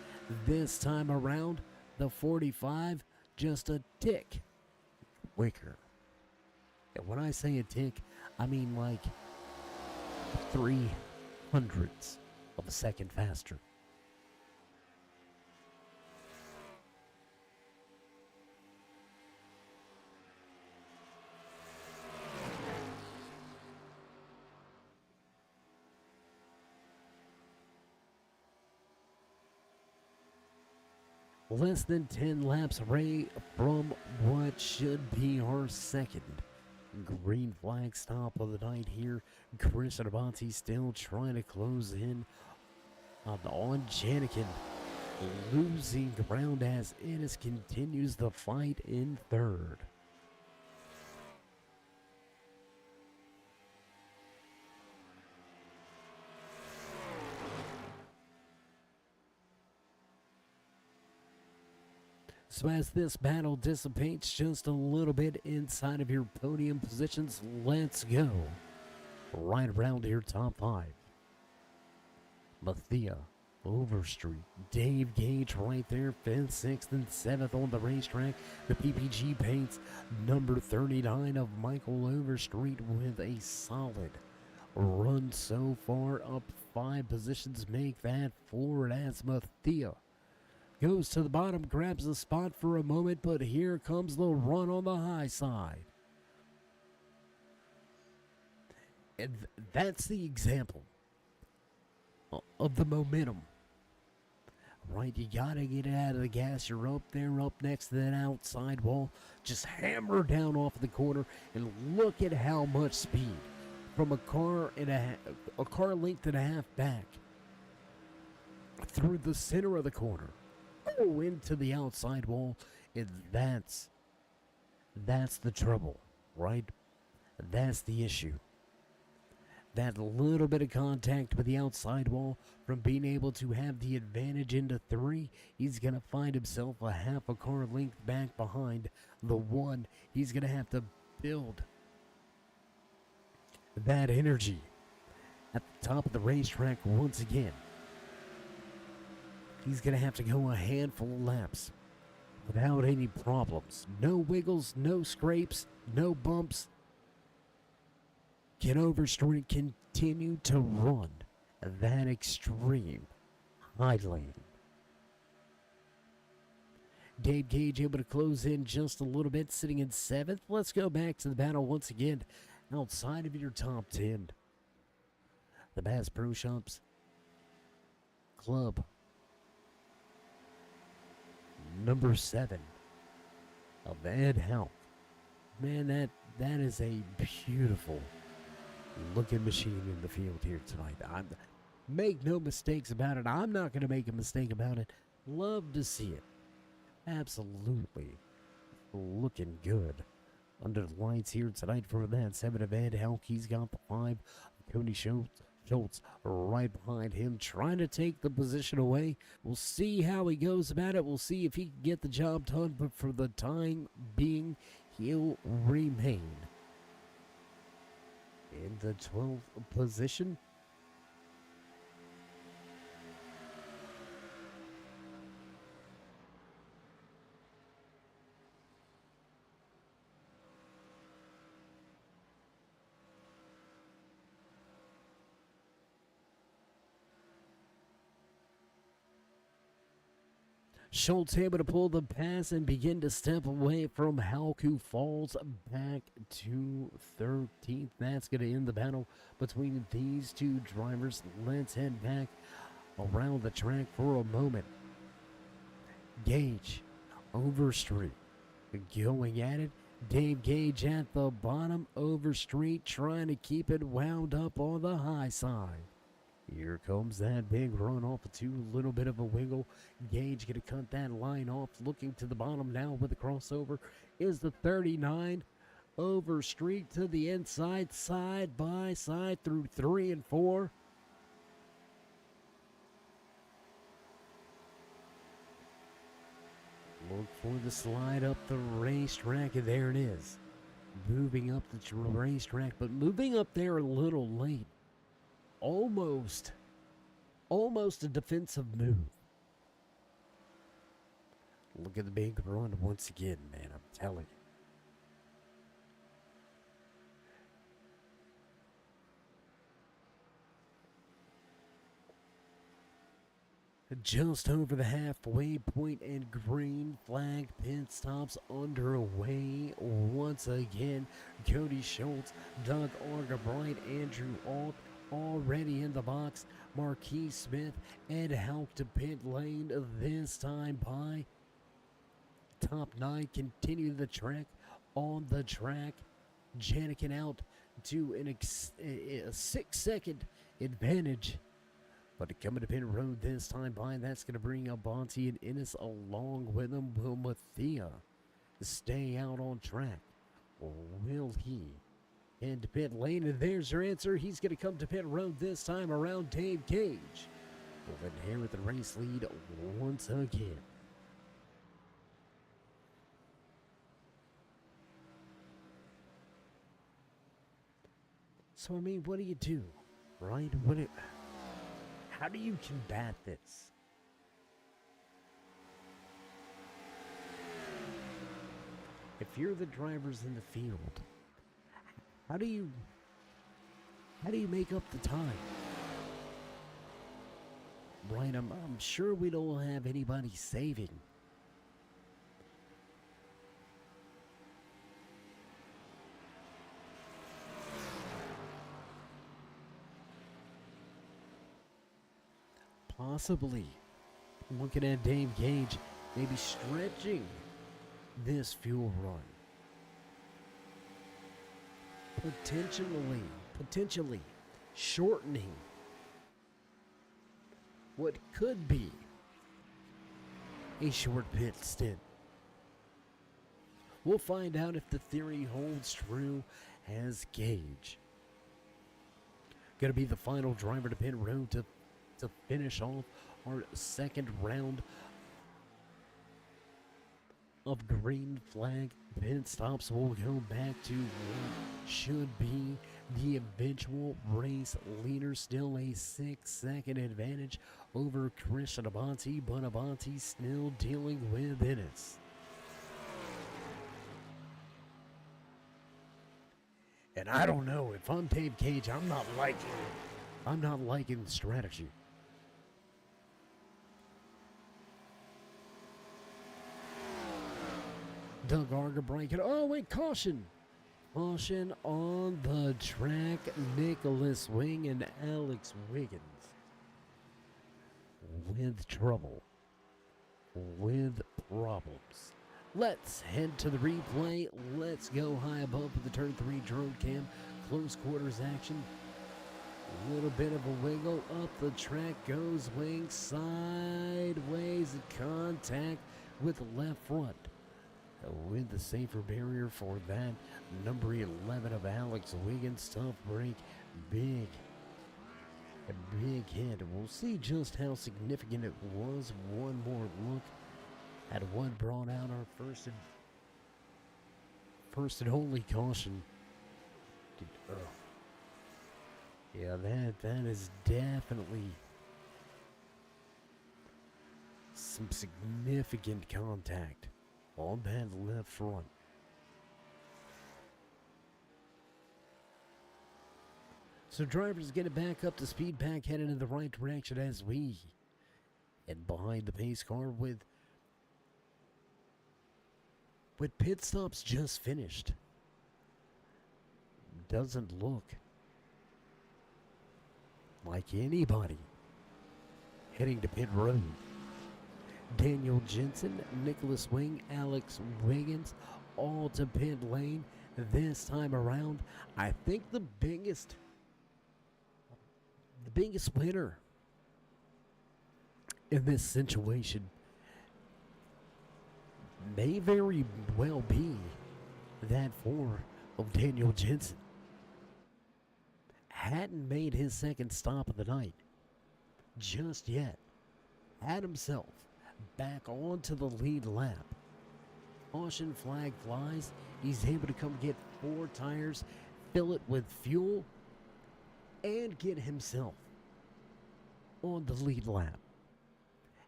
This time around, the 45 just a tick quicker. And when I say a tick, I mean like 0.03 of a second faster. Less than 10 laps away from what should be our second green flag stop of the night here. Christian Abate still trying to close in on Janikin, losing ground as Ennis continues the fight in third. So as this battle dissipates just a little bit inside of your podium positions, let's go right around your top 5. Mathia, Overstreet, Dave Gage right there, 5th, 6th, and 7th on the racetrack. The PPG paints number 39 of Michael Overstreet with a solid run so far, up 5 positions, make that forward as Mathia goes to the bottom, grabs the spot for a moment, but here comes the run on the high side. And that's the example of the momentum. Right, you gotta get it out of the gas. You're up there, up next to that outside wall. Just hammer down off the corner, and look at how much speed from a car length and a half back through the center of the corner. Go into the outside wall, and that's the trouble, right? That's the issue. That little bit of contact with the outside wall from being able to have the advantage into 3, he's going to find himself a half a car length back behind the 1. He's going to have to build that energy at the top of the racetrack once again. He's going to have to go a handful of laps without any problems. No wiggles, no scrapes, no bumps. Can Overstreet continue to run that extreme high lane? Dave Gage able to close in just a little bit, sitting in 7th. Let's go back to the battle once again outside of your top 10. The Bass Pro Shops Club number 7 of Ed Hauck. Man, that is a beautiful looking machine in the field here tonight. Make no mistakes about it. I'm not going to make a mistake about it. Love to see it. Absolutely looking good under the lights here tonight for that 7 of Ed Hauck. He's got the 5 Cody Schultz right behind him, trying to take the position away. We'll see how he goes about it. We'll see if he can get the job done, but for the time being, he'll remain in the 12th position. Schultz able to pull the pass and begin to step away from Hauck, who falls back to 13th. That's going to end the battle between these two drivers. Let's head back around the track for a moment. Gage, Overstreet, going at it. Dave Gage at the bottom. Overstreet trying to keep it wound up on the high side. Here comes that big run off of two, little bit of a wiggle. Gage gonna cut that line off, looking to the bottom now with the crossover is the 39. Overstreet to the inside, side by side through 3 and 4. Look for the slide up the racetrack, and there it is. Moving up the racetrack, but moving up there a little late. Almost a defensive move. Look at the big run once again, man, I'm telling you. Just over the halfway point and green flag pit stops underway once again. Cody Schultz, Doug Argabright, Andrew Alt already in the box. Marquis Smith and Hauck to pit lane, this time by top 9. Continue the track on the track. Janikin out to a 6-second advantage. But coming to pit road this time by, that's going to bring Abonti and Ennis along with him. Will Mathia stay out on track? Or will he? And to pit lane, and there's your answer. He's going to come to pit road this time around. Dave Gage will inherit the race lead once again. So, I mean, what do you do, right? How do you combat this? If you're the drivers in the field, how do you make up the time? Right, I'm sure we don't have anybody saving. Possibly looking at Dave Gage, maybe stretching this fuel run. Potentially shortening what could be a short pit stint. We'll find out if the theory holds true as Gage gonna be the final driver to pit road to finish off our second round of green flag pit stops. We'll go back to what should be the eventual race leader. Still a 6-second advantage over Christian Abonti, but Abonti still dealing with Ennis. And I don't know, if I'm Dave Gage, I'm not liking the strategy. Doug Argabright. Oh, wait, caution. Caution on the track. Nicholas Wing and Alex Wiggins with trouble. With problems. Let's head to the replay. Let's go high above with the turn 3 drone cam. Close quarters action. A little bit of a wiggle. Up the track goes Wing. Sideways contact with the left front. With the safer barrier for that, number 11 of Alex Wiggins. Tough break, big A big hit. We'll see just how significant it was. One more look at what brought out our first and only caution. Yeah, that is definitely some significant contact on that left front. So drivers get it back up to speed, back headed in the right direction as we head behind the pace car with pit stops just finished. Doesn't look like anybody heading to pit road. Daniel Jensen, Nicholas Wing, Alex Wiggins, all to pit lane this time around. I think the biggest winner in this situation may very well be that four of Daniel Jensen. Hadn't made his second stop of the night just yet. Had himself back onto the lead lap. Caution flag flies. He's able to come get 4 tires, fill it with fuel, and get himself on the lead lap.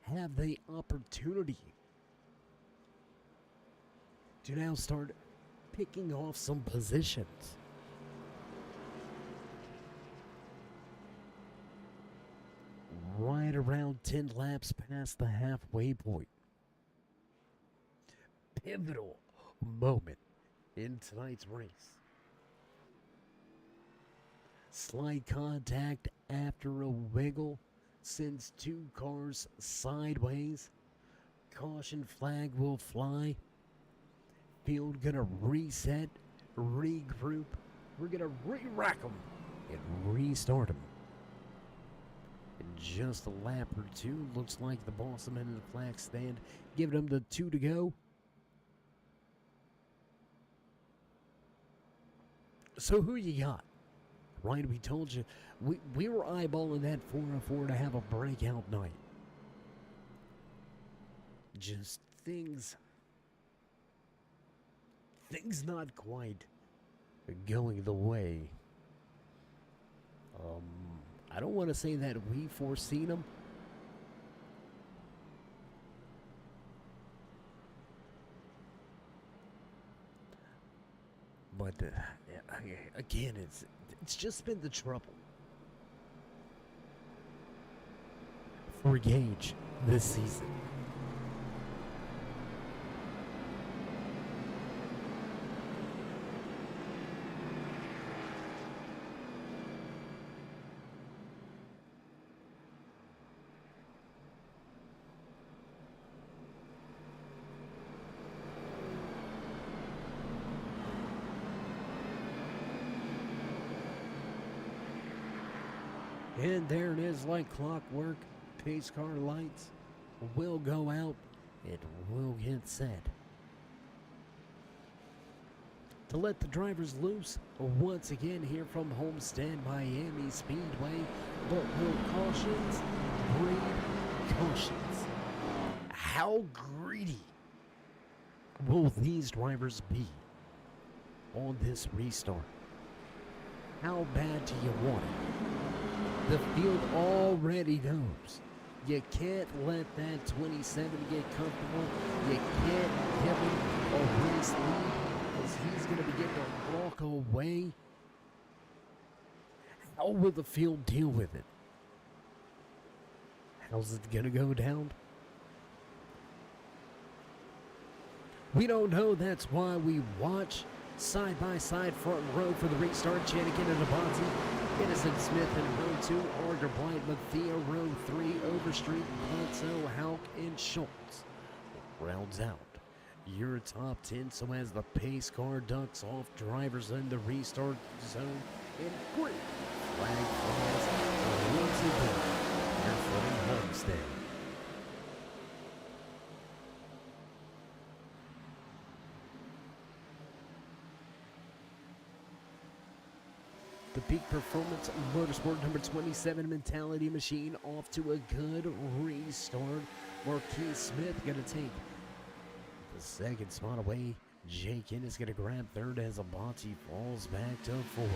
Have the opportunity to now start picking off some positions. Right around 10 laps past the halfway point. Pivotal moment in tonight's race. Slight contact after a wiggle sends 2 cars sideways. Caution flag will fly. Field gonna reset, regroup. We're gonna re-rack them and restart them. In just a lap or 2, looks like the boss man in the flag stand giving them the 2 to go. So who you got? Right, we told you we were eyeballing that 404 to have a breakout night. Just things not quite going the way. I don't want to say that we foreseen them. But again, it's just been the trouble for Gage this season. And there it is, like clockwork. Pace car lights will go out. It will get set to let the drivers loose once again here from Homestead, Miami Speedway. But will cautions breed cautions? How greedy will these drivers be on this restart? How bad do you want it? The field already knows. You can't let that 27 get comfortable. You can't give him a race lead because he's going to be getting a walk away. How will the field deal with it? How's it going to go down? We don't know. That's why we watch side-by-side front row for the restart. Chanikin and Abati. Innocent Smith in row 2, Arger Blight, Mathia, row 3, Overstreet, Ponzo, Hauck, and Schultz. Rounds out your top 10, so as the pace car ducks off, drivers in the restart zone, and green flag flies once again here from Homestead. The Peak Performance Motorsport number 27 Mentality Machine off to a good restart. Marquis Smith going to take the second spot away. Jake Ennis going to grab third as Abati falls back to fourth.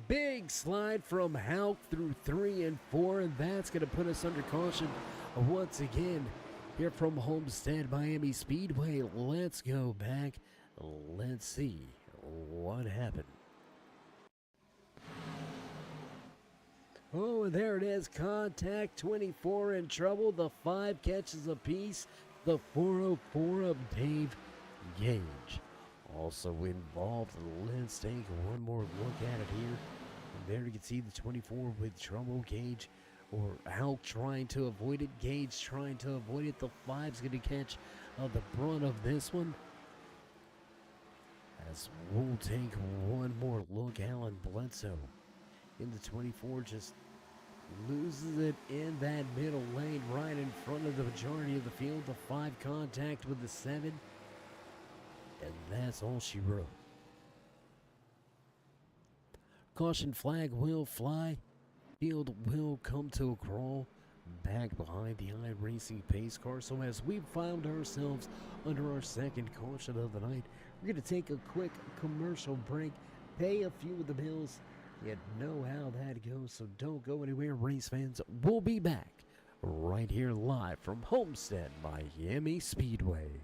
Big slide from Hauck through 3 and 4, and that's going to put us under caution once again here from Homestead Miami Speedway. Let's go back. Let's see what happened. Oh, and there it is. Contact 24 in trouble. The 5 catches apiece. The 404 of Dave Gage also involved. Let's take one more look at it here. And there you can see the 24 with trouble. Gage or Hauck trying to avoid it. Gage trying to avoid it. The 5's going to catch the brunt of this one. As we'll take one more look. Alan Bledsoe in the 24 just loses it in that middle lane right in front of the majority of the field. The 5 contact with the 7. And that's all she wrote. Caution flag will fly. Field will come to a crawl back behind the iRacing pace car. So as we found ourselves under our second caution of the night, we're going to take a quick commercial break, pay a few of the bills. You know how that goes, so don't go anywhere, race fans. We'll be back right here live from Homestead Miami Speedway.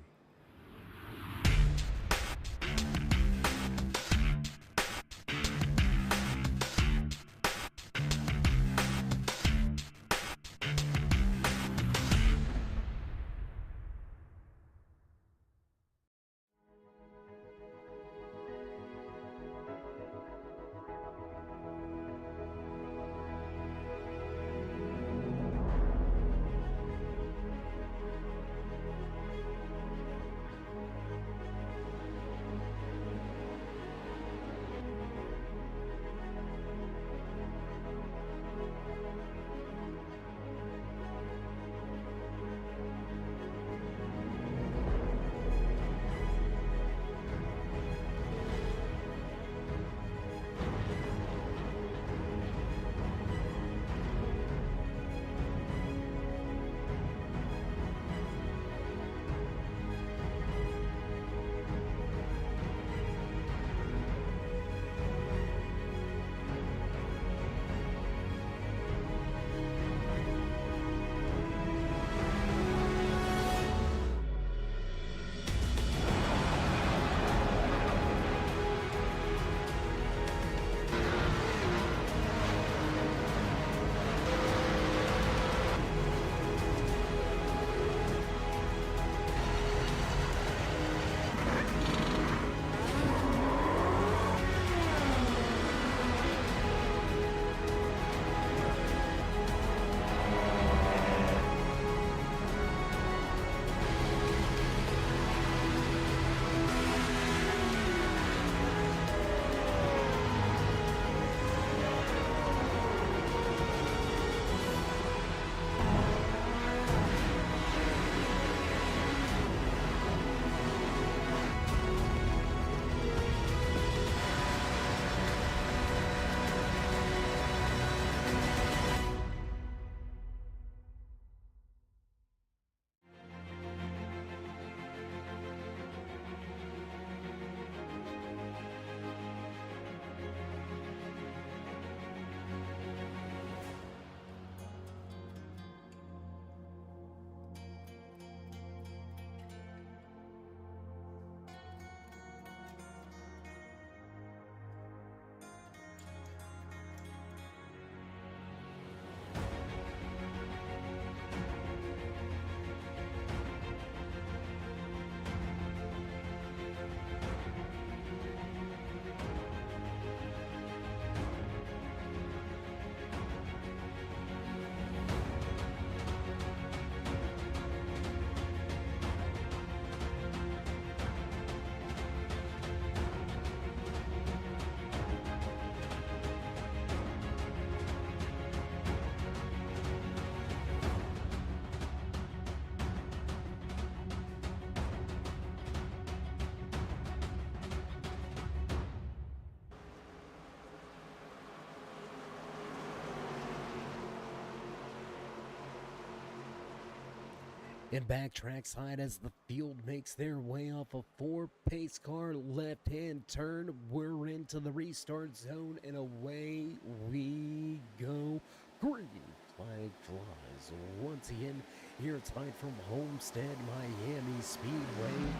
And back trackside as the field makes their way off a 4-pace car left-hand turn. We're into the restart zone and away we go. Green flag flies once again here tonight from Homestead, Miami Speedway.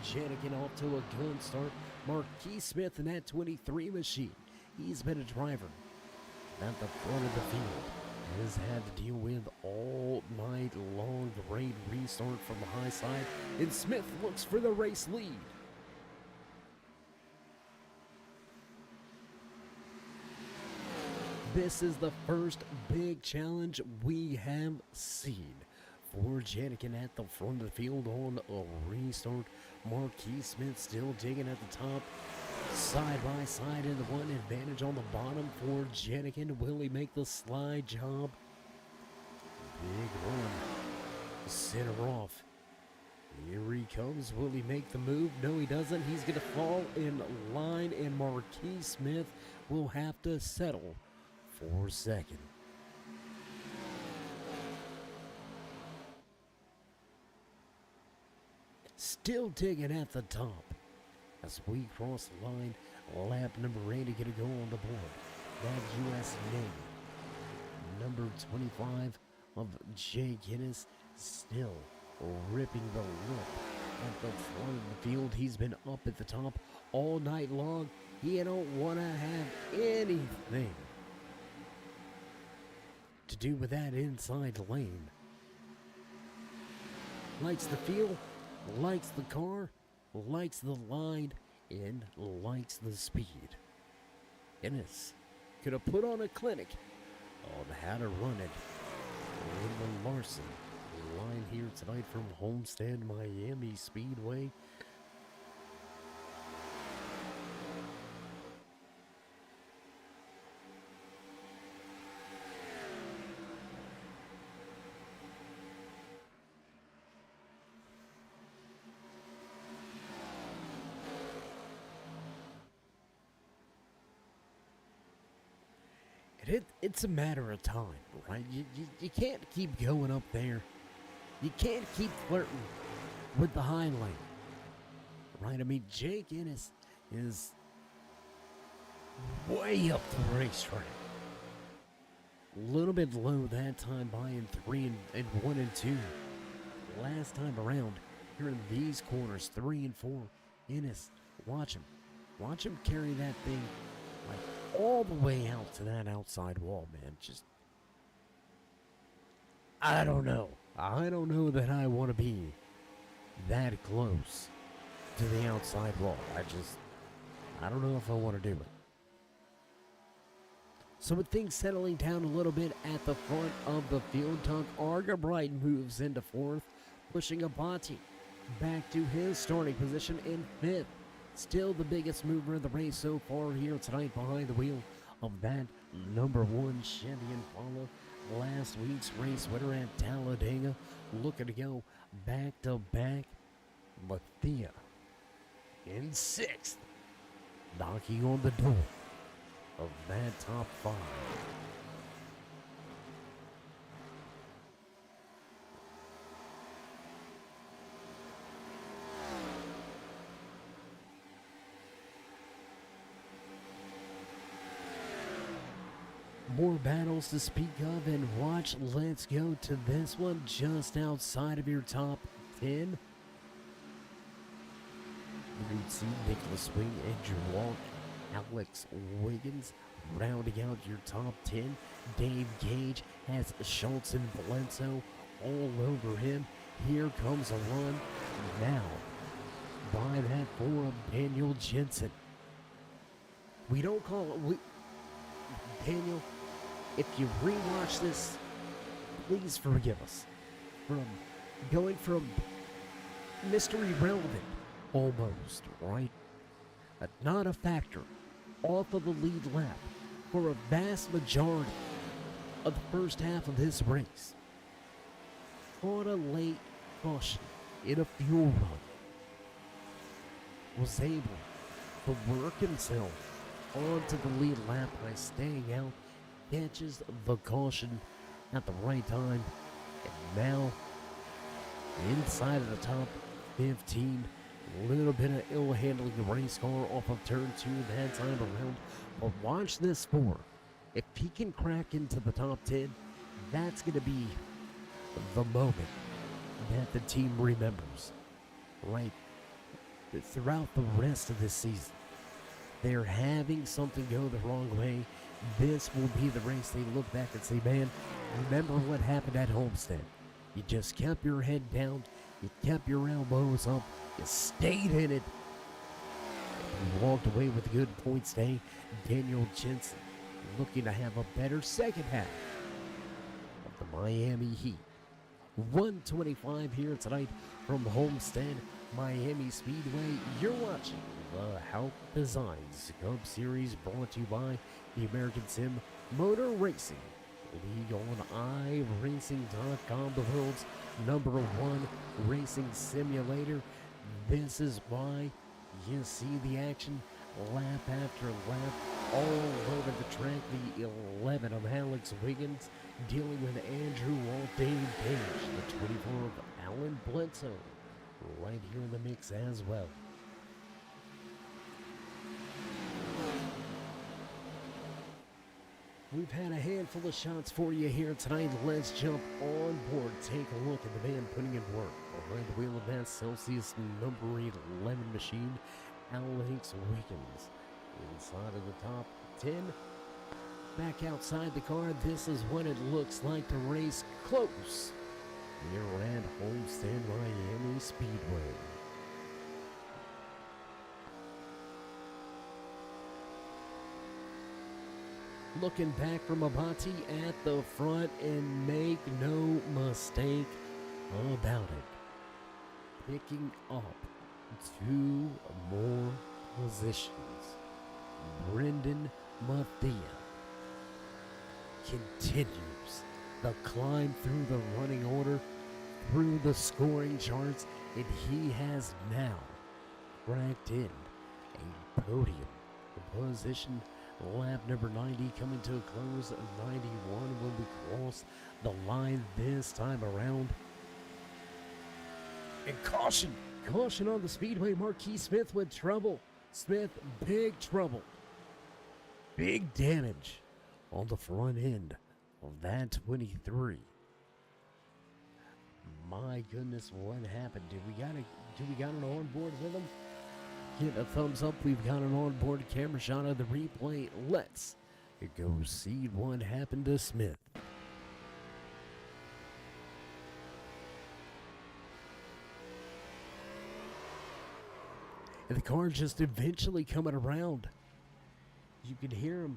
Janikin off to a good start. Marquis Smith in that 23 machine. He's been a driver at the front of the field. Has had to deal with all night long. Great restart from the high side, and Smith looks for the race lead. This is the first big challenge we have seen for Janikin at the front of the field on a restart. Marquis Smith still digging at the top. Side by side in the one advantage on the bottom for Janikin. Will he make the slide job? Big run. Center off. Here he comes. Will he make the move? No, he doesn't. He's going to fall in line, and Marquis Smith will have to settle for second. Still digging at the top. As we cross the line, lap number 80 going to go on the board. That U.S. name, number 25 of Jay Guinness, still ripping the lip at the front of the field. He's been up at the top all night long. He don't want to have anything to do with that inside lane. Likes the feel, likes the car, likes the line, and likes the speed. Guinness could have put on a clinic on how to run it in the Larson line here tonight from Homestead, Miami Speedway. It's a matter of time, right? You can't keep going up there. You can't keep flirting with the high lane, right? I mean, Jake Ennis is way up the racetrack. A little bit low that time by in 3 and 1 and 2. Last time around, here in these corners, 3 and 4, Ennis, watch him carry that thing like all the way out to that outside wall, man. Just, I don't know. I don't know that I want to be that close to the outside wall. I don't know if I want to do it. So with things settling down a little bit at the front of the field, Tunk Argabright moves into 4th, pushing Abati back to his starting position in 5th. Still the biggest mover of the race so far here tonight behind the wheel of that number 1 Chevy Impala. Last week's race winner at Talladega, looking to go back-to-back. Mathia in 6th, knocking on the door of that top 5. More battles to speak of, and watch, let's go to this one just outside of your top 10. You'd see Nicholas Swing, Andrew Walk, Alex Wiggins rounding out your top 10. Dave Gage has Schultz and Bledsoe all over him. Here comes a run now by that 4 of Daniel Jensen. We don't call it, Daniel, if you rewatch this, please forgive us from going from Mr. Irrelevant almost, right? Not a factor off of the lead lap for a vast majority of the first half of this race. On a late caution in a fuel run, was able to work himself onto the lead lap by staying out, catches the caution at the right time, and now inside of the top 15. A little bit of ill handling the race car off of turn 2 that time around. But watch this 4. If he can crack into the top 10, that's going to be the moment that the team remembers. Right? Throughout the rest of this season, they're having something go the wrong way. This will be the race they look back and say, man, remember what happened at Homestead. You just kept your head down, you kept your elbows up, you stayed in it. You walked away with a good points day. Daniel Jensen looking to have a better second half of the Miami Heat. 125 here tonight from Homestead, Miami Speedway. You're watching the Hauck Designs Cup Series, brought to you by the American Sim Motor Racing League on iRacing.com, the world's #1 racing simulator. This is why you see the action lap after lap all over the track. The 11 of Alex Wiggins dealing with Andrew Aldane Page, the 24 of Alan Bledsoe, right here in the mix as well. We've had a handful of shots for you here tonight. Let's jump on board. Take a look at the man putting in work behind the wheel of that Celsius number 11 machine, Alex Wiggins. Inside of the top 10. Back outside the car, this is what it looks like to race close here at Homestead Miami Speedway. Looking back from Abati at the front, and make no mistake about it, picking up 2 more positions. Brendan Mathia continues the climb through the running order, through the scoring charts, and he has now cracked in a podium position. Lap number 90 coming to a close. 91 when we cross the line this time around. And caution! Caution on the speedway. Marquis Smith with trouble. Smith, big trouble. Big damage on the front end of that 23. My goodness, what happened? Do we got an onboard with him? Get a thumbs up. We've got an onboard camera shot of the replay. Let's go see what happened to Smith. And the car just eventually coming around. You can hear him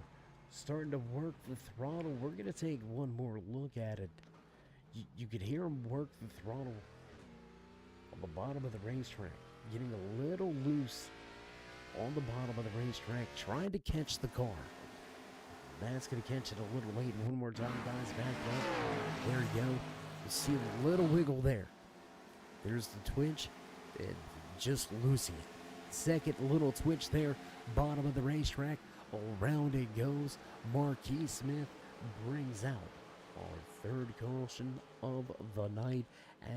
starting to work the throttle. We're going to take one more look at it. You could hear him work the throttle on the bottom of the racetrack, getting a little loose on the bottom of the racetrack, trying to catch the car. That's going to catch it a little late. One more time, guys, back up. There you go. You see a little wiggle there. There's the twitch, and just losing it. Second little twitch there, bottom of the racetrack. Around it goes. Marquis Smith brings out our third caution of the night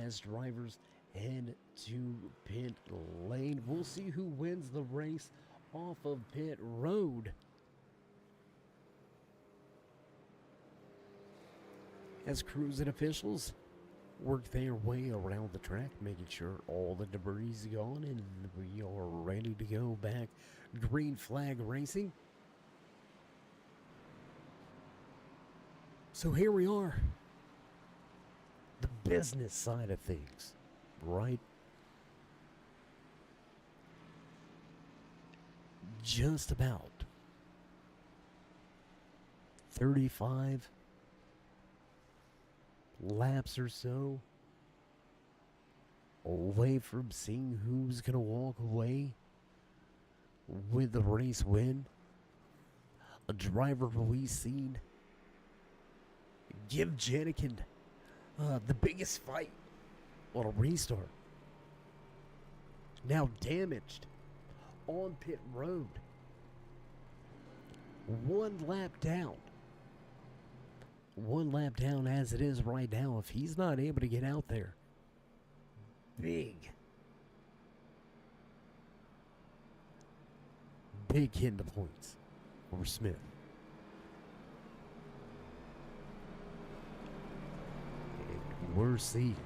as drivers head to pit lane. We'll see who wins the race off of pit road. As crews and officials work their way around the track, making sure all the debris is gone and we are ready to go back. Green flag racing. So here we are. The business side of things, right? Just about 35 laps or so away from seeing who's going to walk away with the race win. A driver we've seen give Janikin the biggest fight on a restart. Now damaged on pit road. One lap down. One lap down as it is right now. If he's not able to get out there, big hit to points for Smith. And we're seeing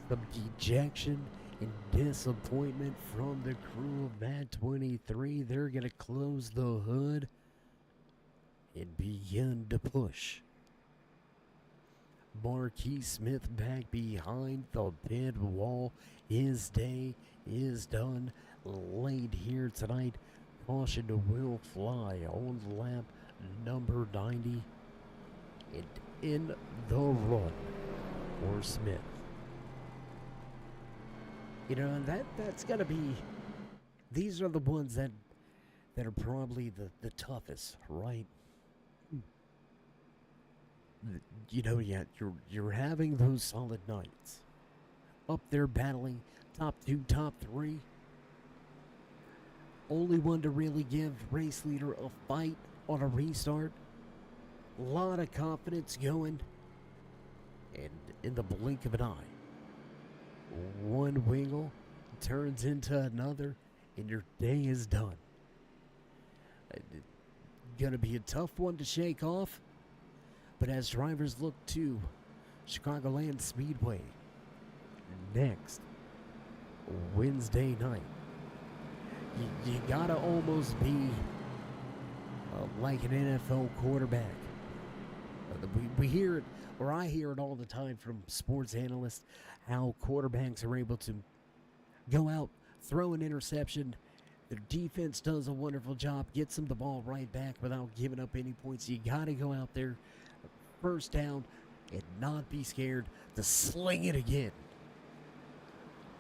some dejection and disappointment from the crew of Mat 23. They're going to close the hood and begin to push. Marquis Smith back behind the pit wall. His day is done. Late here tonight. Caution will fly on lap number 90. And in the run for Smith. You know, that's gotta be. These are the ones that are probably the toughest, right? You know, yeah, you're having those solid nights. Up there battling top 2, top 3. Only one to really give race leader a fight on a restart. A lot of confidence going. And in the blink of an eye, one wiggle turns into another, and your day is done. It's gonna be a tough one to shake off. But as drivers look to Chicagoland Speedway next Wednesday night, you gotta almost be like an NFL quarterback. We hear it, or I hear it all the time from sports analysts, how quarterbacks are able to go out, throw an interception. Their defense does a wonderful job, gets them the ball right back without giving up any points. You gotta go out there, first down, and not be scared to sling it again.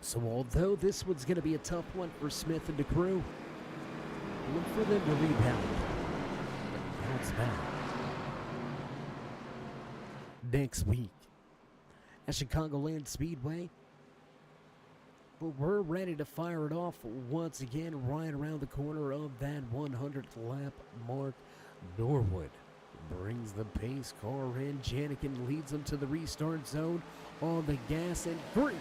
So although this one's going to be a tough one for Smith and the crew, look for them to rebound and bounce back. Next week at Chicagoland Speedway, but we're ready to fire it off once again right around the corner of that 100th lap mark. Norwood brings the pace car in. Janikin leads them to the restart zone on the gas, and green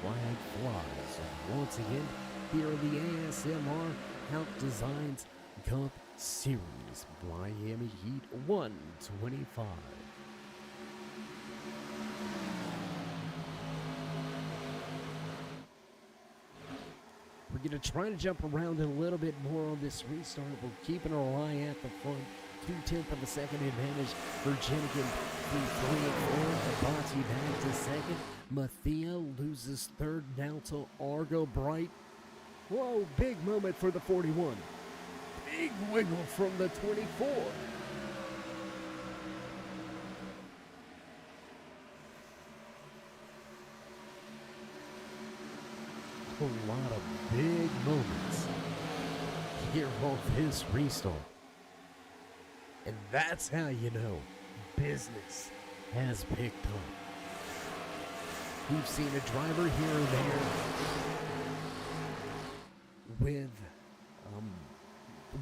flag flies. And once again, here in the ASMR Hauck Designs Cup Series, Miami Heat 125. We're going to try to jump around a little bit more on this restart. We're keeping our eye at the front. 2/10 of a second advantage for Jenigan through 3 and 4. Abati back to second. Mathia loses third now to Argo Bright. Whoa, big moment for the 41. Big wiggle from the 24. A lot of big moments here on this restart. And that's how you know business has picked up. We've seen a driver here and there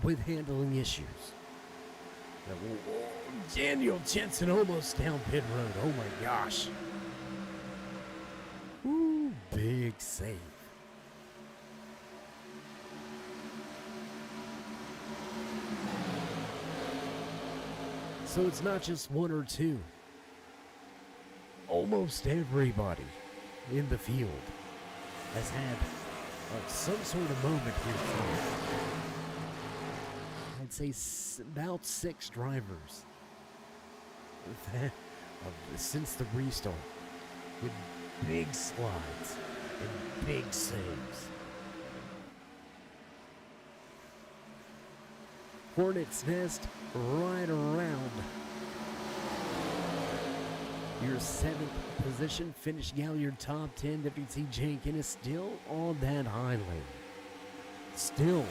with handling issues. Daniel Jensen almost down pit road. Oh my gosh. Ooh, big save. So it's not just one or two. Almost everybody in the field has had some sort of moment here tonight. I'd say about 6 drivers since the restart with big slides and big saves. Hornet's Nest right around your 7th position, finishing out your top 10. WT Jenkins is still on that high lane. Still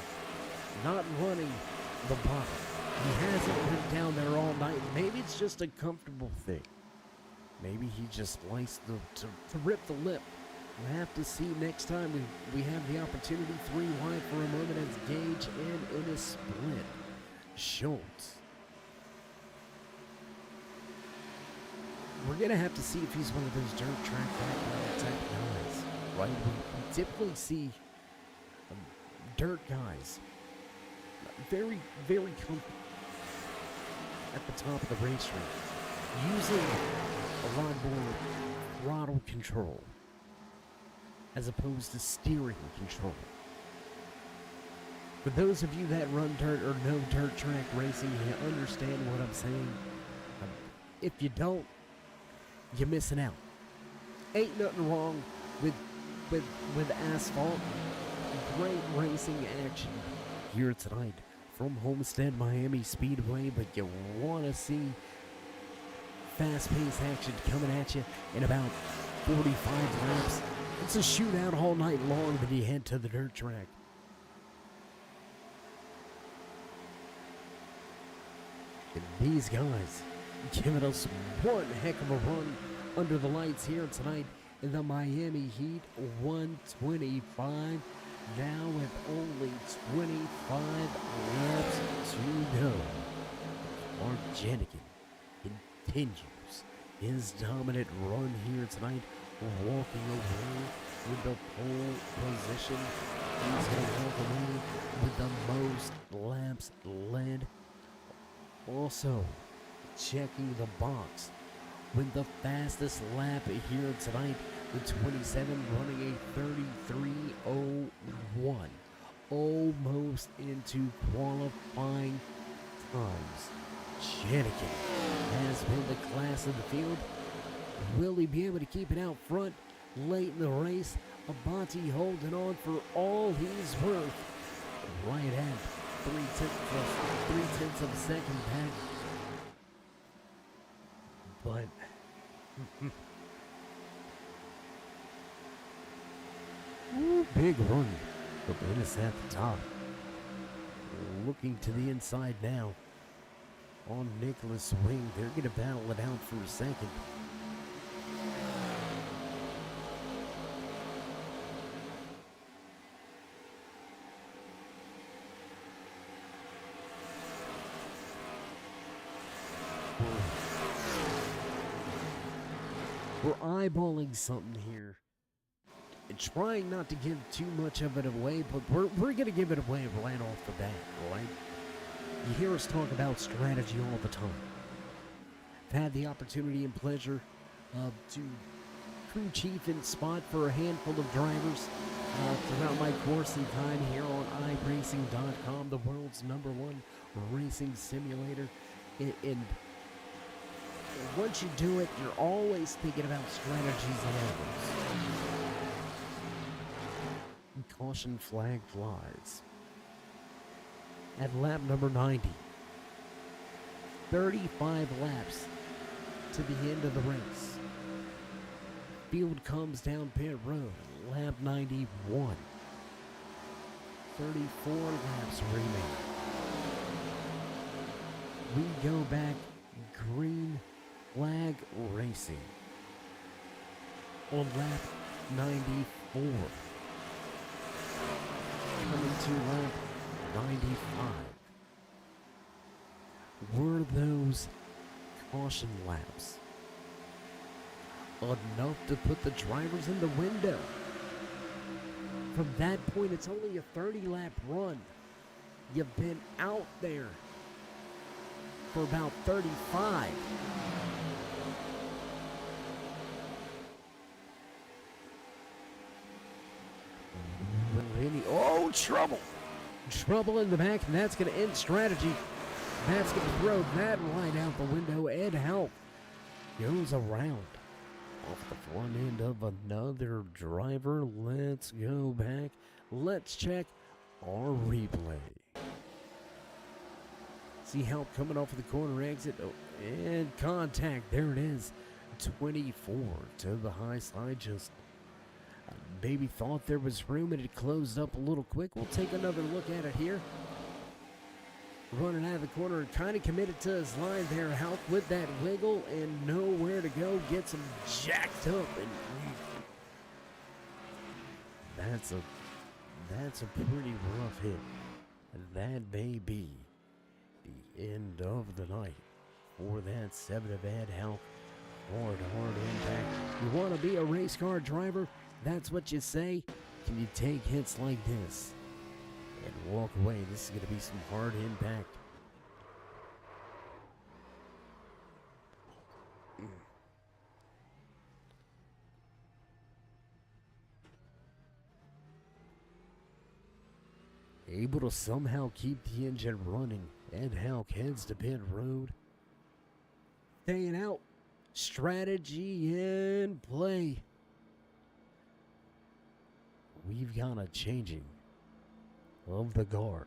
not running the bottom. He hasn't been down there all night. Maybe it's just a comfortable thing. Maybe he just likes to rip the lip. We'll have to see next time we have the opportunity. 3 wide for a moment as Gage and in a split. Schultz. We're going to have to see if he's one of those dirt track background type guys. right? We typically see dirt guys very, very comfy at the top of the racetrack, using a lot more throttle control as opposed to steering control. For those of you that run dirt or know dirt track racing, you understand what I'm saying. If you don't, you're missing out. Ain't nothing wrong with asphalt. Great racing action here tonight from Homestead Miami Speedway, but you want to see fast-paced action coming at you in about 45 laps. It's a shootout all night long when you head to the dirt track. And these guys giving us one heck of a run under the lights here tonight in the Miami Heat. 125 now with only 25 laps to go. Mark Jenikin continues his dominant run here tonight, walking away with the pole position. He's going to walk away with the most laps led. Also, checking the box with the fastest lap here tonight, the 27 running a 33:01, almost into qualifying times. Jenikin has been the class of the field. Will he be able to keep it out front late in the race? Abati holding on for all he's worth, right at 3/10 of a second back. But big run for Ennis at the top. Looking to the inside now on Nicholas Wing. They're going to battle it out for a second. We're eyeballing something here. And trying not to give too much of it away, but we're going to give it away right off the bat, right? You hear us talk about strategy all the time. I've had the opportunity and pleasure to crew chief and spot for a handful of drivers throughout my coursing time here on iRacing.com, the world's #1 racing simulator. And once you do it, you're always thinking about strategies and angles. Caution flag flies. At lap number 90. 35 laps to the end of the race. Field comes down pit road. Lap 91. 34 laps remain. We go back green flag racing on lap 94. Coming to lap 95. Were those caution laps enough to put the drivers in the window? From that point, it's only a 30-lap run. You've been out there for about 35. Oh, trouble! Trouble in the back, and that's going to end strategy. That's going to throw that right out the window. Ed Hauck goes around off the front end of another driver. Let's go back. Let's check our replay. See Hauck coming off of the corner exit. Oh, and contact. There it is. 24 to the high side. Just maybe thought there was room and it closed up a little quick. We'll take another look at it here. Running out of the corner and kind of committed to his line there. Hauck with that wiggle and nowhere to go. Gets him jacked up. And that's a pretty rough hit. That may be the end of the night for that 7 of Ed Hauck. Hard impact. You want to be a race car driver? That's what you say? Can you take hits like this and walk away? This is going to be some hard impact. Able to somehow keep the engine running, and Hauck heads to pit road. Staying out. Strategy and play. We've got a changing of the guard.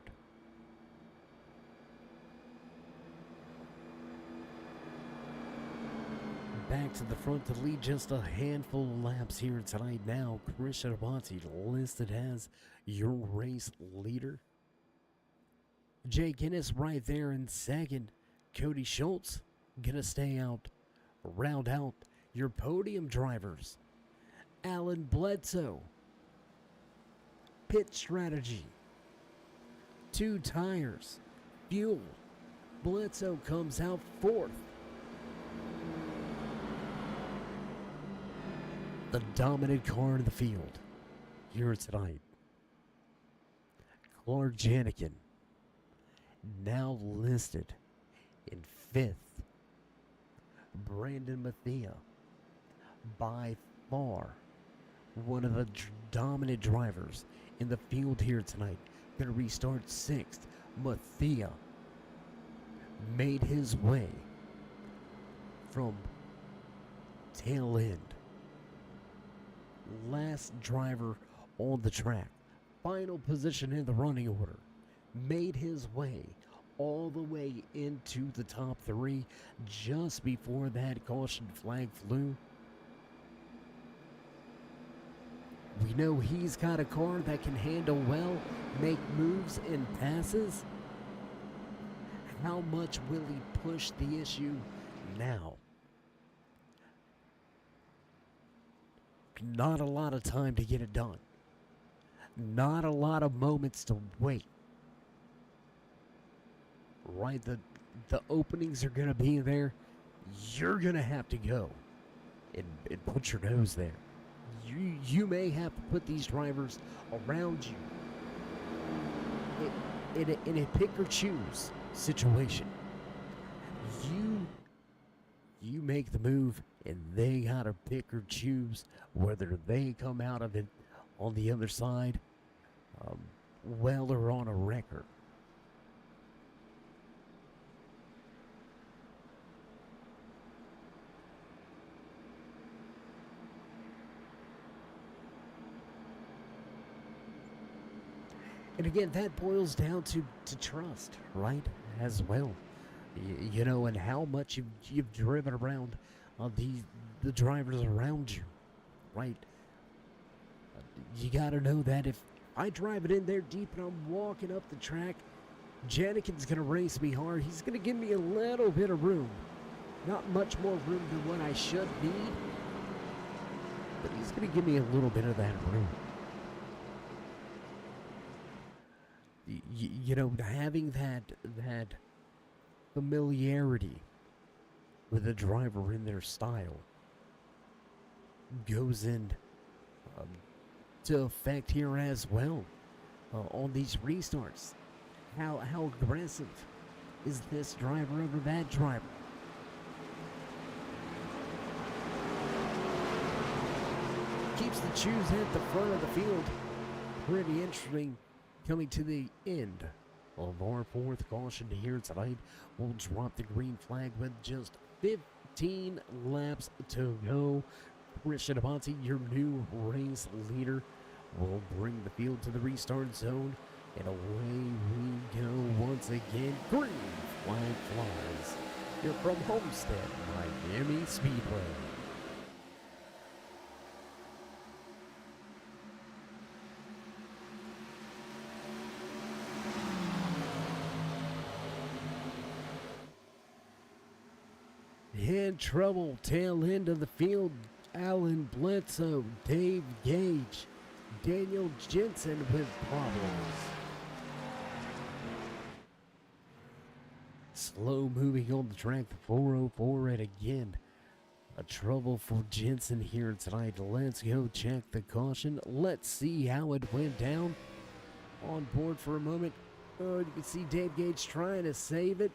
Back to the front to lead just a handful of laps here tonight now. Christian Abate listed as your race leader. Jake Ennis right there in second. Cody Schultz gonna stay out. Round out your podium drivers. Alan Bledsoe. Pit strategy. 2 tires. Fuel. Bledsoe comes out fourth. The dominant car in the field here tonight. Clark Janikin now listed in 5th. Brandon Mathia, by far one of the dominant drivers in the field here tonight, gonna restart 6th. Mathia made his way from tail end. Last driver on the track, final position in the running order, made his way all the way into the top 3 just before that caution flag flew. We know he's got a car that can handle well, make moves and passes. How much will he push the issue now? Not a lot of time to get it done. Not a lot of moments to wait. Right, the openings are gonna be there. You're gonna have to go and put your nose there. You may have to put these drivers around you in a pick or choose situation. You make the move, and they gotta pick or choose whether they come out of it on the other side, well, or on a record. And again, that boils down to trust, right? As well, you know, and how much you've driven around the drivers around you, right? You got to know that if I drive it in there deep and I'm walking up the track, Janikin's going to race me hard. He's going to give me a little bit of room. Not much more room than what I should need, but he's going to give me a little bit of that room. You know, having that familiarity with a driver in their style goes in to effect here as well on these restarts. How aggressive is this driver over that driver? Keeps the choose at the front of the field. Pretty interesting. Coming to the end of our 4th caution here tonight, we'll drop the green flag with just 15 laps to go. Christian Abate, your new race leader, will bring the field to the restart zone, and away we go once again. Green flag flies. You're from Homestead, Miami Speedway. In trouble, tail end of the field, Alan Bledsoe, Dave Gage, Daniel Jensen with problems. Slow moving on the track, the 404, and again, A trouble for Jensen here tonight. Let's go check the caution. Let's see how it went down. On board for a moment. Oh, you can see Dave Gage trying to save it.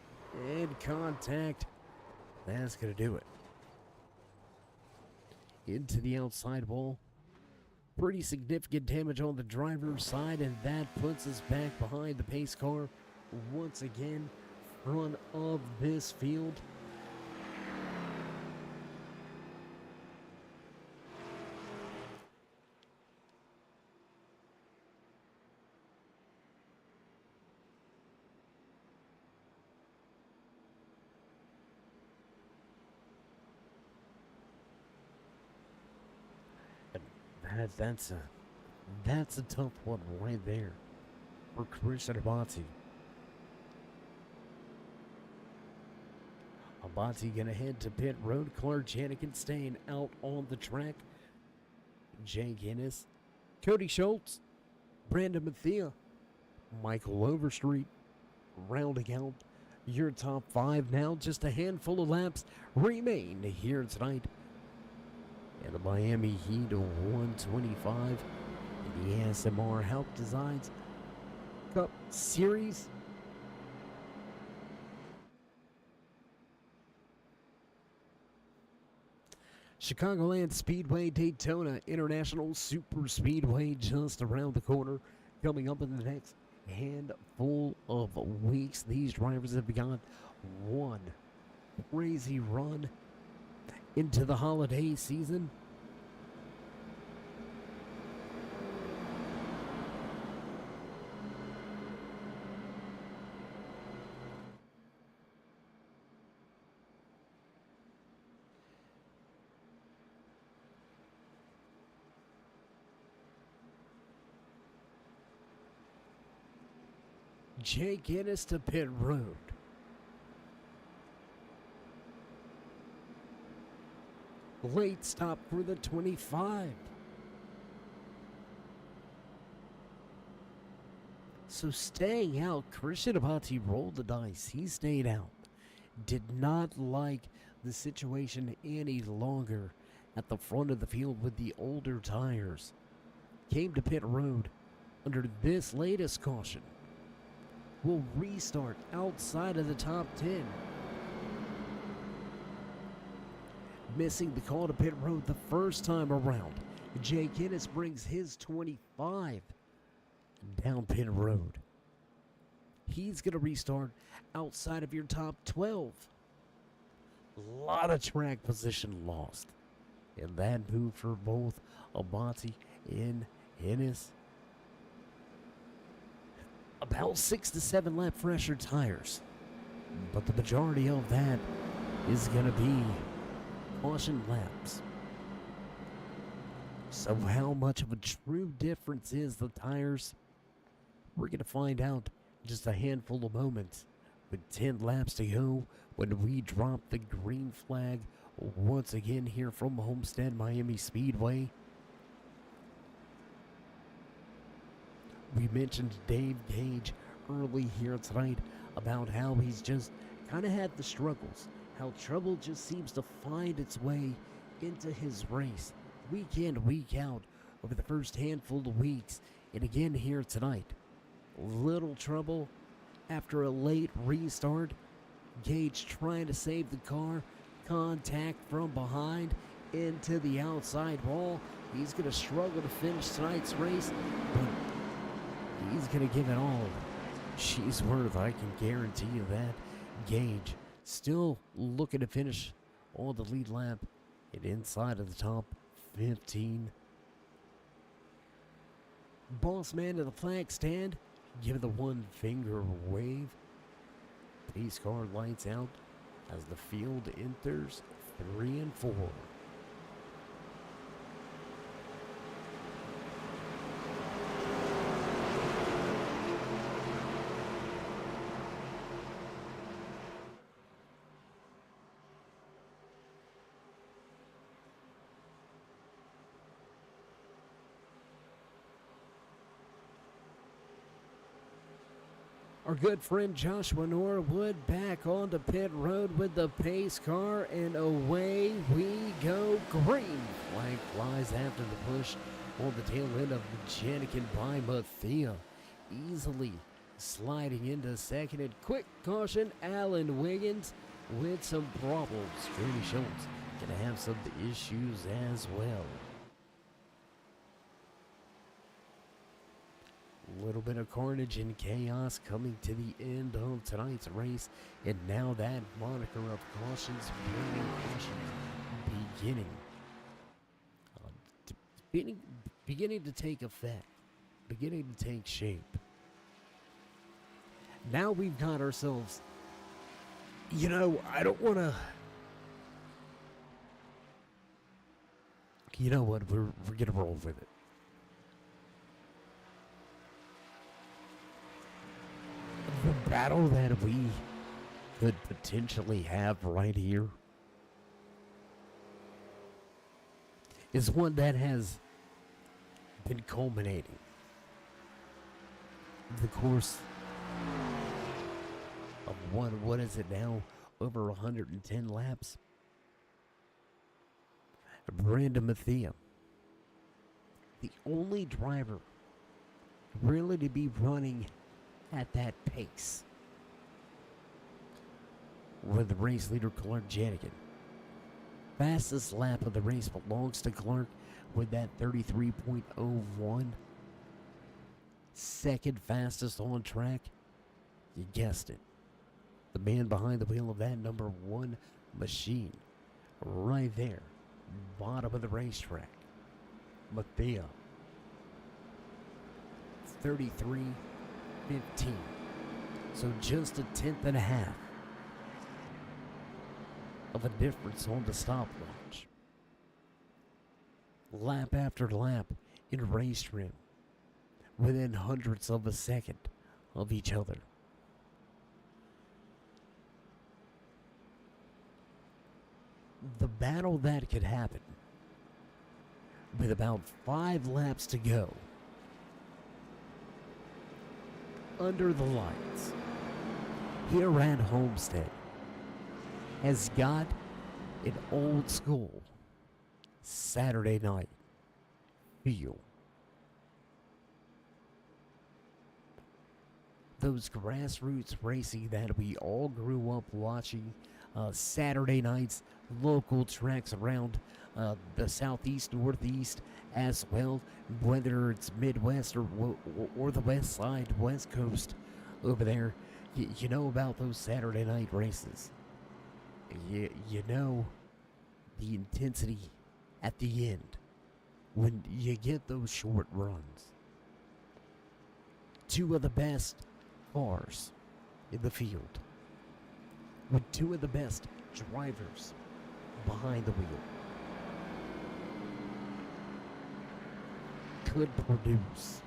And contact. That's going to do it. Into the outside wall. Pretty significant damage on the driver's side, and that puts us back behind the pace car once again, front of this field. That's a tough one right there for Christian Abati. Abati gonna head to pit road. Clark Janikin staying out on the track. Jake Ennis, Cody Schultz, Brandon Mathia, Michael Overstreet rounding out your top 5 now. Just a handful of laps remain here tonight. And the Miami Heat 125 in the ASMR Hauck Designs Cup Series. Chicagoland Speedway, Daytona International Super Speedway just around the corner. Coming up in the next handful of weeks, these drivers have got one crazy run into the holiday season. Jake Ennis to pit road. Late stop for the 25. So staying out, Christian Abati rolled the dice. He stayed out. Did not like the situation any longer at the front of the field with the older tires. Came to pit road under this latest caution. Will restart outside of the top 10. Missing the call to pit road the first time around. Jake Ennis brings his 25 down pit road. He's going to restart outside of your top 12. A lot of track position lost. And that move for both Abati and Ennis. About 6 to 7 lap fresher tires. But the majority of that is going to be caution laps. So how much of a true difference is the tires? We're going to find out in just a handful of moments with 10 laps to go when we drop the green flag once again here from Homestead Miami Speedway. We mentioned Dave Gage early here tonight about how he's just kind of had the struggles, how trouble just seems to find its way into his race week in, week out over the first handful of weeks. And again here tonight, little trouble after a late restart. Gage trying to save the car, contact from behind into the outside wall. He's going to struggle to finish tonight's race, but he's going to give it all she's worth. I can guarantee you that. Gage still looking to finish on the lead lap and inside of the top 15. Boss man to the flag stand. Give it the one finger wave. Pace car lights out as the field enters 3 and 4. Our good friend Joshua Norwood back onto pit road with the pace car, and away we green flag flies after the push on the tail end of Janikin by Mathia. Easily sliding into second, and quick caution, Alan Wiggins with some problems. Jeremy Schultz gonna have some issues as well. A little bit of carnage and chaos coming to the end of tonight's race, and now that moniker of cautions beginning to take effect, beginning to take shape. Now we've got ourselves, I don't want to, you know what, we're going to roll with it. The battle that we could potentially have right here is one that has been culminating the course of what is it now? Over 110 laps. Brandon Mathia, the only driver really to be running at that pace, with the race leader Clark Janikin. Fastest lap of the race belongs to Clark with that 33.01. Second fastest on track, you guessed it, the man behind the wheel of that number one machine, right there, bottom of the racetrack, Mathia. 33.15. So just a tenth and a half of a difference on the stopwatch. Lap after lap in race trim, within hundredths of a second of each other. The battle that could happen with about 5 laps to go under the lights here at Homestead has got an old school Saturday night feel. Those grassroots racing that we all grew up watching, Saturday nights, local tracks around the southeast, northeast as well, whether it's Midwest or the west side, west coast over there. You know about those Saturday night races. You know the intensity at the end when you get those short runs. Two of the best cars in the field, with two of the best drivers behind the wheel, could produce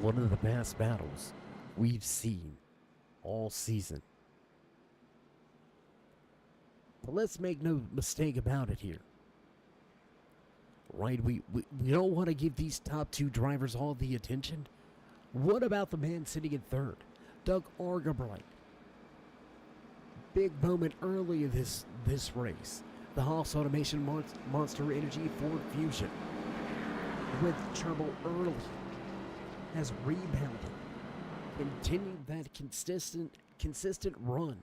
one of the best battles we've seen all season. But let's make no mistake about it here. Right, we don't want to give these top two drivers all the attention. What about the man sitting in third, Doug Argabright? Big moment early in this race. The Haas Automation Monster Energy Ford Fusion, with trouble early, has rebounded, continued that consistent run.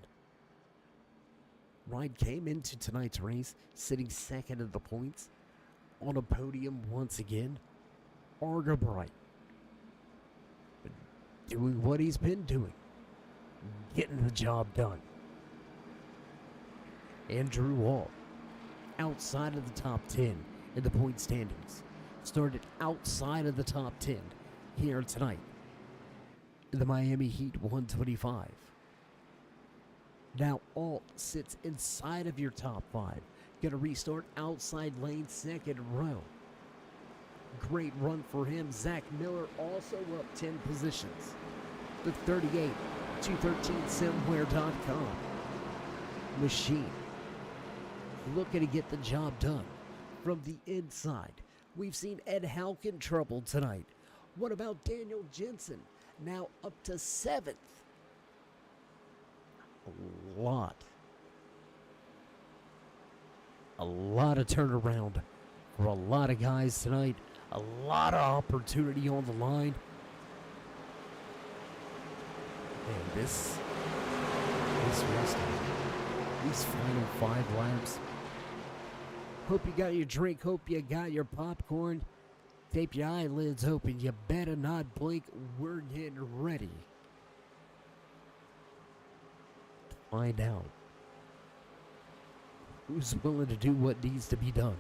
Ride came into tonight's race sitting second in the points, on a podium once again. Argabright doing what he's been doing, getting the job done. Andrew Wall, outside of the top 10 in the point standings, started outside of the top 10 here tonight in the Miami Heat 125. Now Alt sits inside of your top 5. Gonna restart outside lane, second row. Great run for him. Zach Miller also up 10 positions. The 38, 213simware.com machine, looking to get the job done from the inside. We've seen Ed Hauck in trouble tonight. What about Daniel Jensen? Now up to 7th. A lot A lot of turnaround for a lot of guys tonight. A lot of opportunity on the line. And this rest, these final 5 laps. Hope you got your drink. Hope you got your popcorn. Tape your eyelids open. You better not blink. We're getting ready to find out who's willing to do what needs to be done.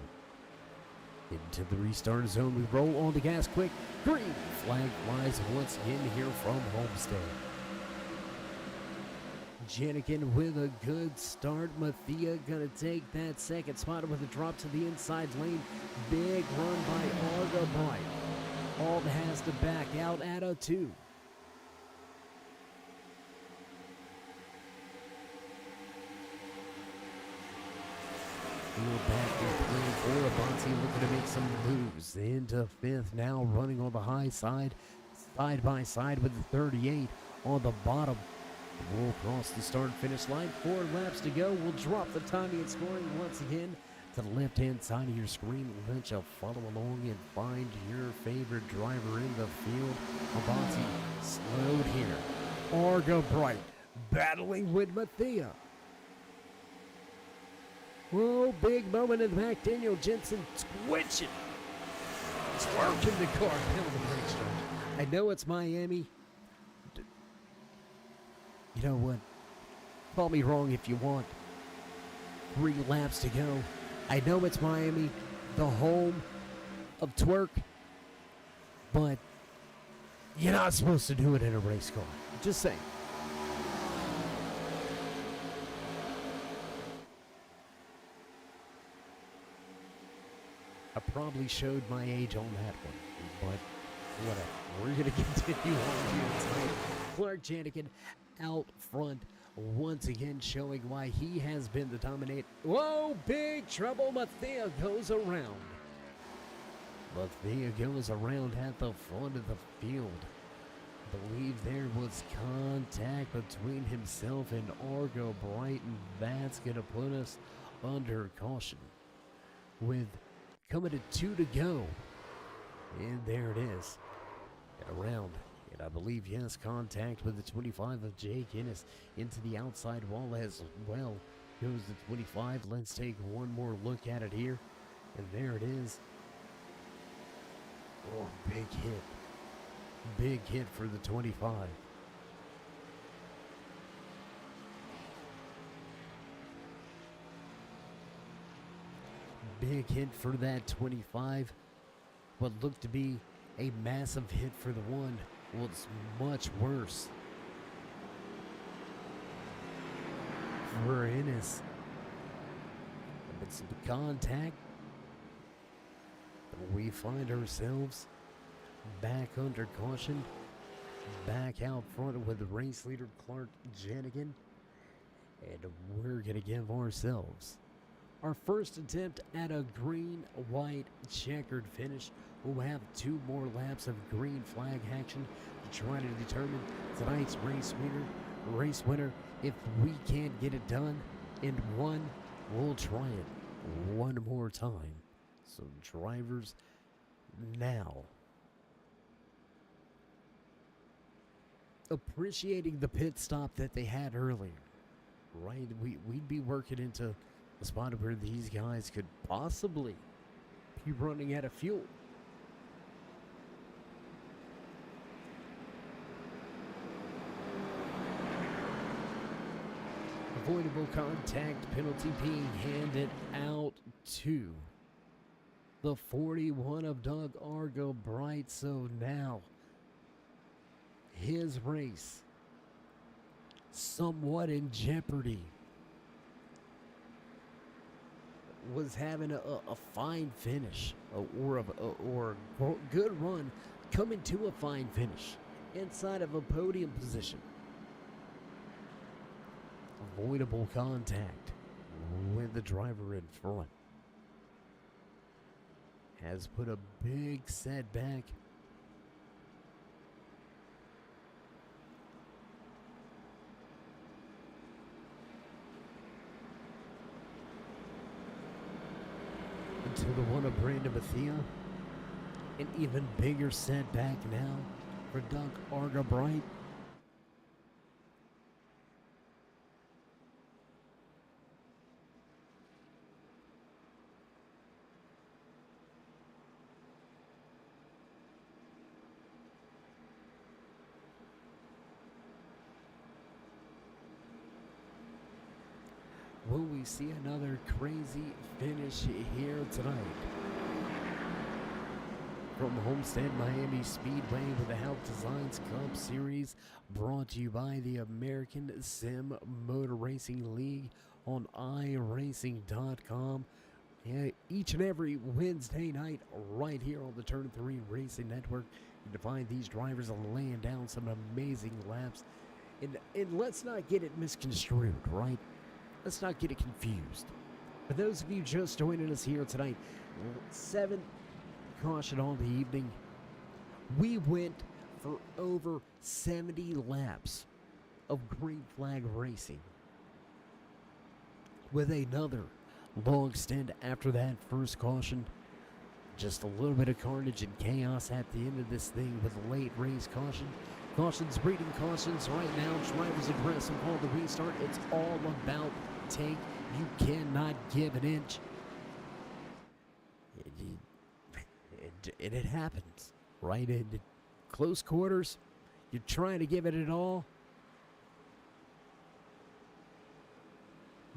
Into the restart zone, we roll on the gas quick. Green flag flies once again here from Homestead. Janikin with a good start. Mathia gonna take that second spot with a drop to the inside lane. Big run by Argo Bright. Alt has to back out at a 2. We're back in 3 4. Bonzi looking to make some moves into 5th now, running on the high side by side with the 38 on the bottom. We'll cross the start and finish line. 4 laps to go. We'll drop the timing and scoring once again to the left-hand side of your screen. Let you follow along and find your favorite driver in the field. Bonzi slowed here. Argo Bright battling with Mathia. Whoa, big moment in the back. Daniel Jensen twitching. Twerking the car down the racetrack. I know it's Miami. You know what? Call me wrong if you want. 3 laps to go. I know it's Miami, the home of twerk, but you're not supposed to do it in a race car. Just saying. I probably showed my age on that one, but whatever. We're going to continue on here tonight. Clark Janikin out front once again, showing why he has been the dominate. Whoa, big trouble. Mathia goes around. Mathia goes around at the front of the field. I believe there was contact between himself and Argo Bright, and that's going to put us under caution. With coming to 2 to go. And there it is. And around. And I believe, yes, contact with the 25 of Jake Ennis into the outside wall as well. Goes the 25. Let's take one more look at it here. And there it is. Oh, big hit. Big hit for the 25. Big hit for that 25. What looked to be a massive hit for the 1 was much worse for Ennis. But some contact. We find ourselves back under caution, back out front with the race leader Clark Janigan, and we're going to give ourselves our first attempt at a green-white checkered finish. We'll have 2 more laps of green flag action to try to determine tonight's race winner. If we can't get it done in 1, we'll try it 1 more time. So drivers now appreciating the pit stop that they had earlier, right? We'd be working into a spot where these guys could possibly be running out of fuel. Avoidable contact penalty being handed out to the 41 of Doug Argo Bright. So now his race somewhat in jeopardy. Was having a fine finish or a good run coming to a fine finish inside of a podium position. Avoidable contact with the driver in front has put a big setback to the one of Brandon Bethea. An even bigger setback now for Doug Argabright. Will we see another crazy finish here tonight? From Homestead, Miami Speedway with the Hauck Designs Cup Series, brought to you by the American Sim Motor Racing League on iRacing.com. Yeah, each and every Wednesday night, right here on the Turn 3 Racing Network, you can find these drivers laying down some amazing laps. And let's not get it misconstrued, right? Let's not get it confused. For those of you just joining us here tonight, 7th caution on the evening. We went for over 70 laps of green flag racing, with another long stint after that first caution. Just a little bit of carnage and chaos at the end of this thing with a late race caution. Cautions breeding cautions right now. Drivers aggressive on the restart. It's all about take. You cannot give an inch. And it happens, right? In close quarters, you're trying to give it all.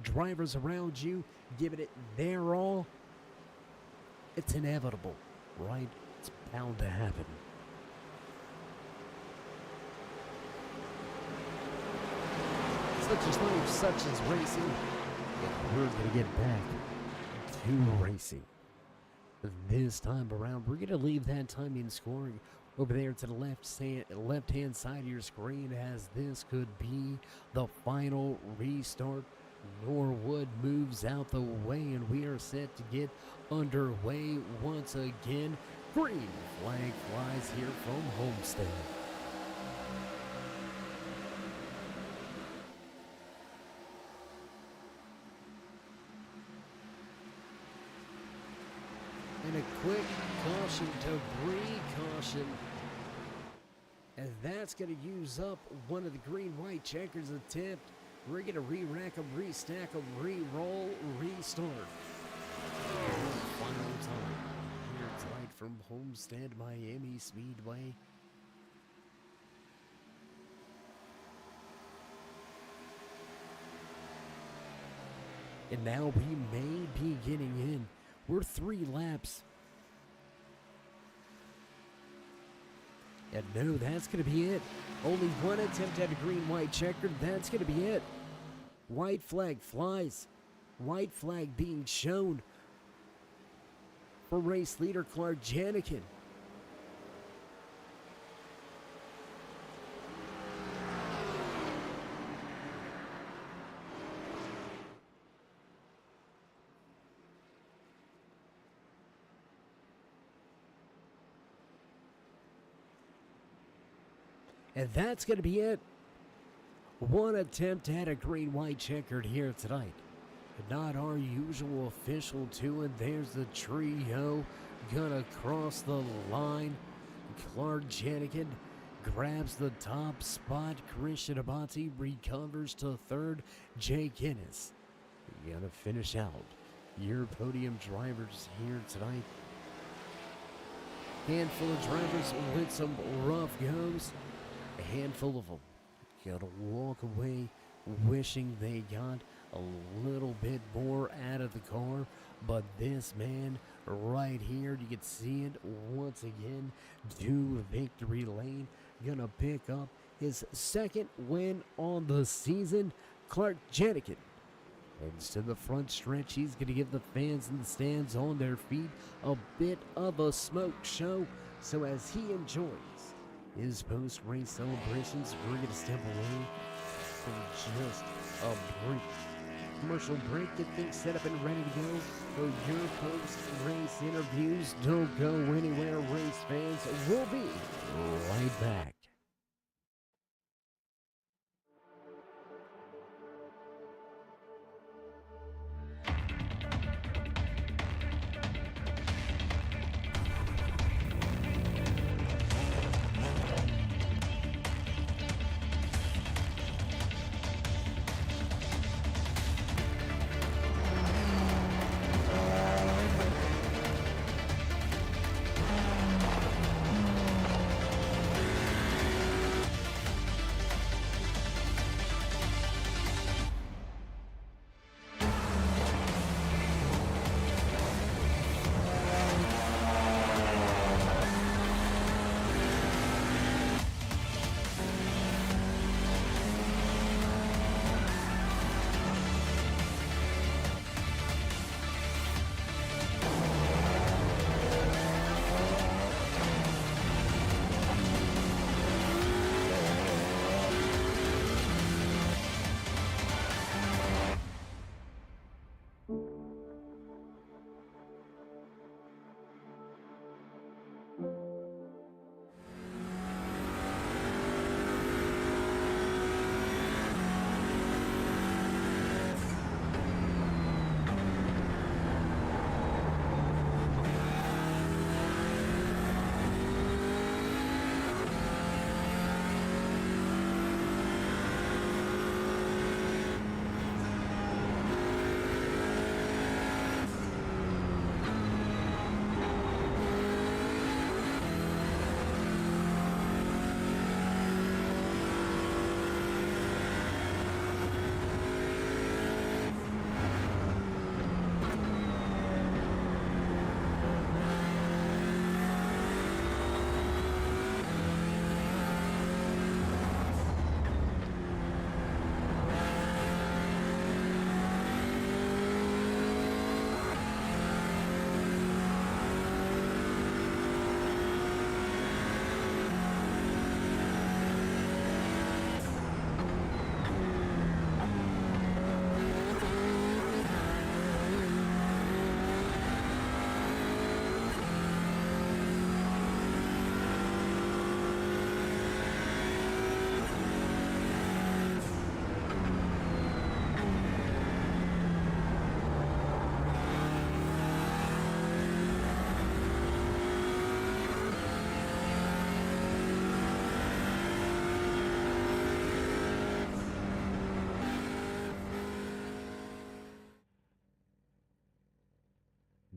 Drivers around you giving it their all. It's inevitable, right? It's bound to happen. Such is life, such is racing. And we're going to get back to racing. This time around, we're going to leave that timing scoring over there to the left-hand side of your screen, as this could be the final restart. Norwood moves out the way, and we are set to get underway once again. Green flag flies here from Homestead. And a quick caution, debris caution. And that's going to use up one of the green-white checkers attempt. We're going to re-rack them, restack them, re-roll, restart. Final time here tonight from Homestead, Miami Speedway. And now we may be getting in. We're 3 laps. And no, that's going to be it. Only one attempt at a green-white checker. That's going to be it. White flag flies. White flag being shown for race leader Clark Janikin. And that's going to be it. One attempt at a green-white checkered here tonight. Not our usual official two, and there's the trio gonna cross the line. Clark Janikin grabs the top spot. Christian Abate recovers to third. Jay Guinness gonna finish out your podium drivers here tonight. Handful of drivers with some rough goes. A handful of them gotta walk away wishing they got a little bit more out of the car. But this man right here, you can see it once again, to victory lane, gonna pick up his second win on the season. Clark Janikin heads to the front stretch. He's gonna give the fans in the stands on their feet a bit of a smoke show. So as he enjoys his post-race celebrations, we're gonna step away from just a brief commercial break. Get things set up and ready to go for your post-race interviews. Don't go anywhere, race fans. We'll be right back.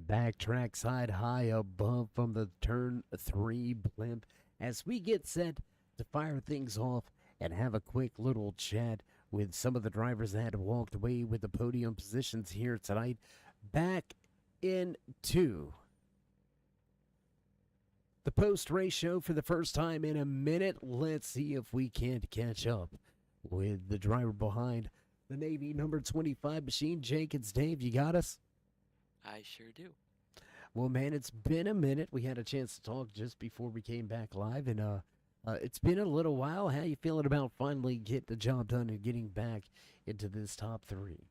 backtrack side high above from the turn 3 blimp as we get set to fire things off and have a quick little chat with some of the drivers that walked away with the podium positions here tonight. Back into the post race show for the first time in a minute. Let's see if we can't catch up with the driver behind the Navy number 25 machine. Jenkins, Dave, you got us? I sure do. Well, man, it's been a minute. We had a chance to talk just before we came back live, and it's been a little while. How you feeling about finally getting the job done and getting back into this top three?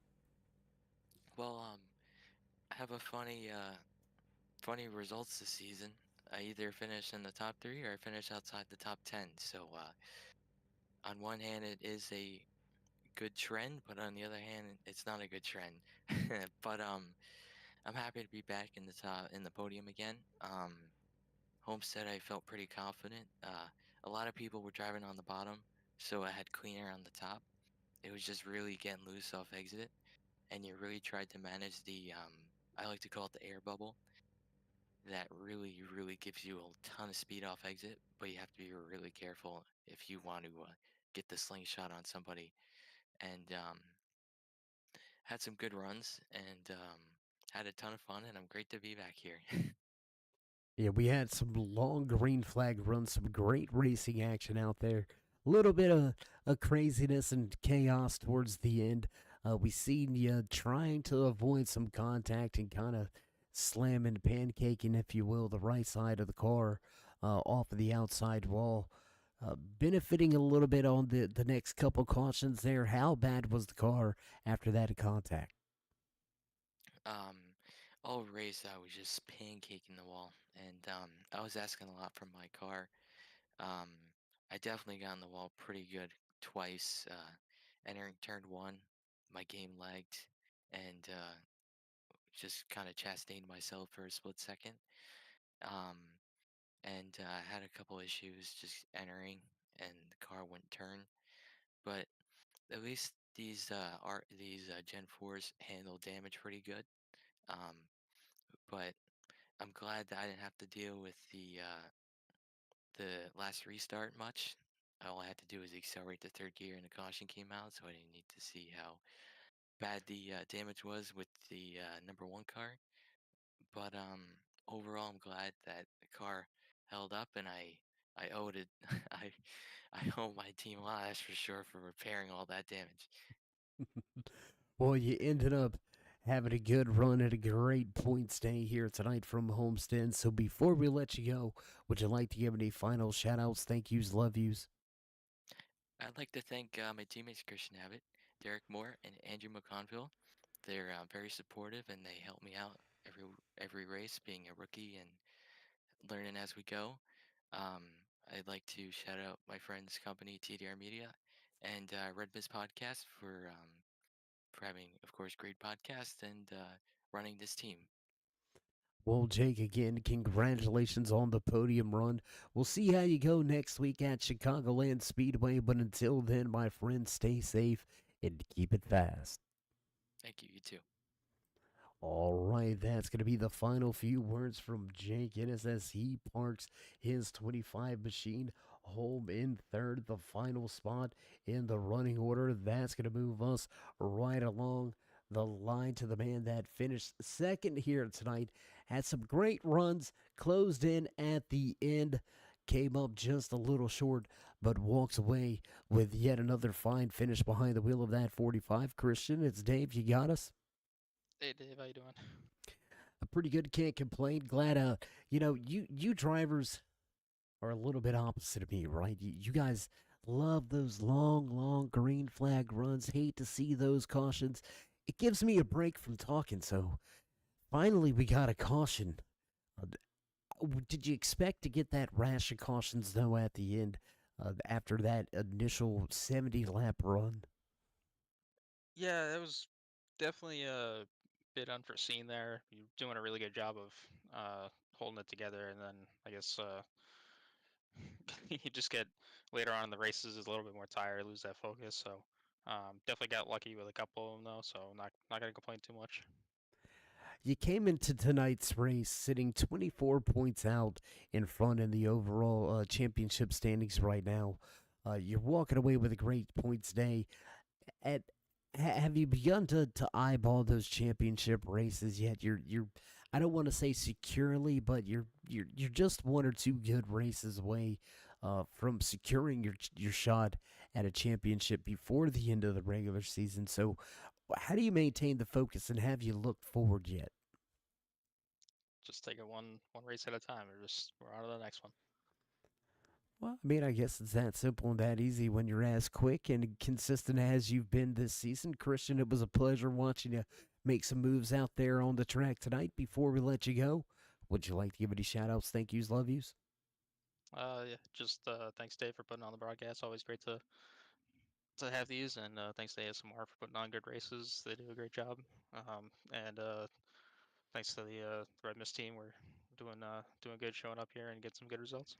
Well, I have a funny results this season. I either finish in the top three or I finish outside the top 10. So, on one hand, it is a good trend, but on the other hand, it's not a good trend. But I'm happy to be back in the top in the podium again. Homestead, I felt pretty confident. A lot of people were driving on the bottom, so I had clean air on the top. It was just really getting loose off exit, and you really tried to manage the I like to call it the air bubble. That really gives you a ton of speed off exit, but you have to be really careful if you want to get the slingshot on somebody. And had some good runs and had a ton of fun, and I'm great to be back here. Yeah, we had some long green flag runs, some great racing action out there. A little bit of craziness and chaos towards the end. We seen you trying to avoid some contact and kind of slamming, pancaking, if you will, the right side of the car off of the outside wall. Benefiting a little bit on the next couple cautions there. How bad was the car after that contact? um, all race I was just pancaking the wall, and I was asking a lot from my car. Um, I definitely got on the wall pretty good twice. Entering turn one, my game lagged, and just kind of chastained myself for a split second. Um, and I had a couple issues just entering, and the car wouldn't turn. But at least these Gen 4s handle damage pretty good. Um, but I'm glad that I didn't have to deal with the last restart much. All I had to do was accelerate the third gear and the caution came out, so I didn't need to see how bad the damage was with the number one car. But overall, I'm glad that the car held up, and I owed it. I I owe my team a lot, that's for sure, for repairing all that damage. Well, you ended up having a good run at a great point stay here tonight from Homestead. So before we let you go, would you like to give any final shout outs, thank yous, love yous? I'd like to thank my teammates Christian Abbott, Derek Moore, and Andrew McConville. They're very supportive and they help me out every every race, being a rookie and learning as we go. Um, I'd like to shout out my friend's company, TDR Media, and Red Biz Podcast for having, of course, great podcast and running this team. Well, Jake, again, congratulations on the podium run. We'll see how you go next week at Chicagoland Speedway, but until then, my friend, stay safe and keep it fast. Thank you. You too. All right, that's going to be the final few words from Jake Ennis as he parks his 25 machine home in third, the final spot in the running order. That's going to move us right along the line to the man that finished second here tonight. Had some great runs, closed in at the end, came up just a little short, but walks away with yet another fine finish behind the wheel of that 45. Christian, it's Dave. You got us? Hey Dave, how you doing? Pretty good. Can't complain. Glad you drivers are a little bit opposite of me, right? You guys love those long green flag runs. Hate to see those cautions. It gives me a break from talking. So finally, we got a caution. Uh, did you expect to get that rash of cautions though at the end after that initial 70 lap run? Yeah, that was definitely a bit unforeseen there. You're doing a really good job of holding it together, and then I guess you just get later on in the races is a little bit more tired, lose that focus. So definitely got lucky with a couple of them though. So not gonna complain too much. You came into tonight's race sitting 24 points out in front in the overall championship standings right now. You're walking away with a great points day. At have you begun to eyeball those championship races yet? You're I don't want to say securely, but you're just one or two good races away from securing your shot at a championship before the end of the regular season. So, how do you maintain the focus, and have you looked forward yet? Just take it one race at a time, or just we're on to the next one. Well, I mean, I guess it's that simple and that easy when you're as quick and consistent as you've been this season. Christian, it was a pleasure watching you make some moves out there on the track tonight. Before we let you go, would you like to give any shout outs, thank yous, love yous? Yeah, just thanks Dave for putting on the broadcast. Always great to have these, and thanks to ASMR for putting on good races. They do a great job. And thanks to the Red Mist team. We're doing good, showing up here and get some good results.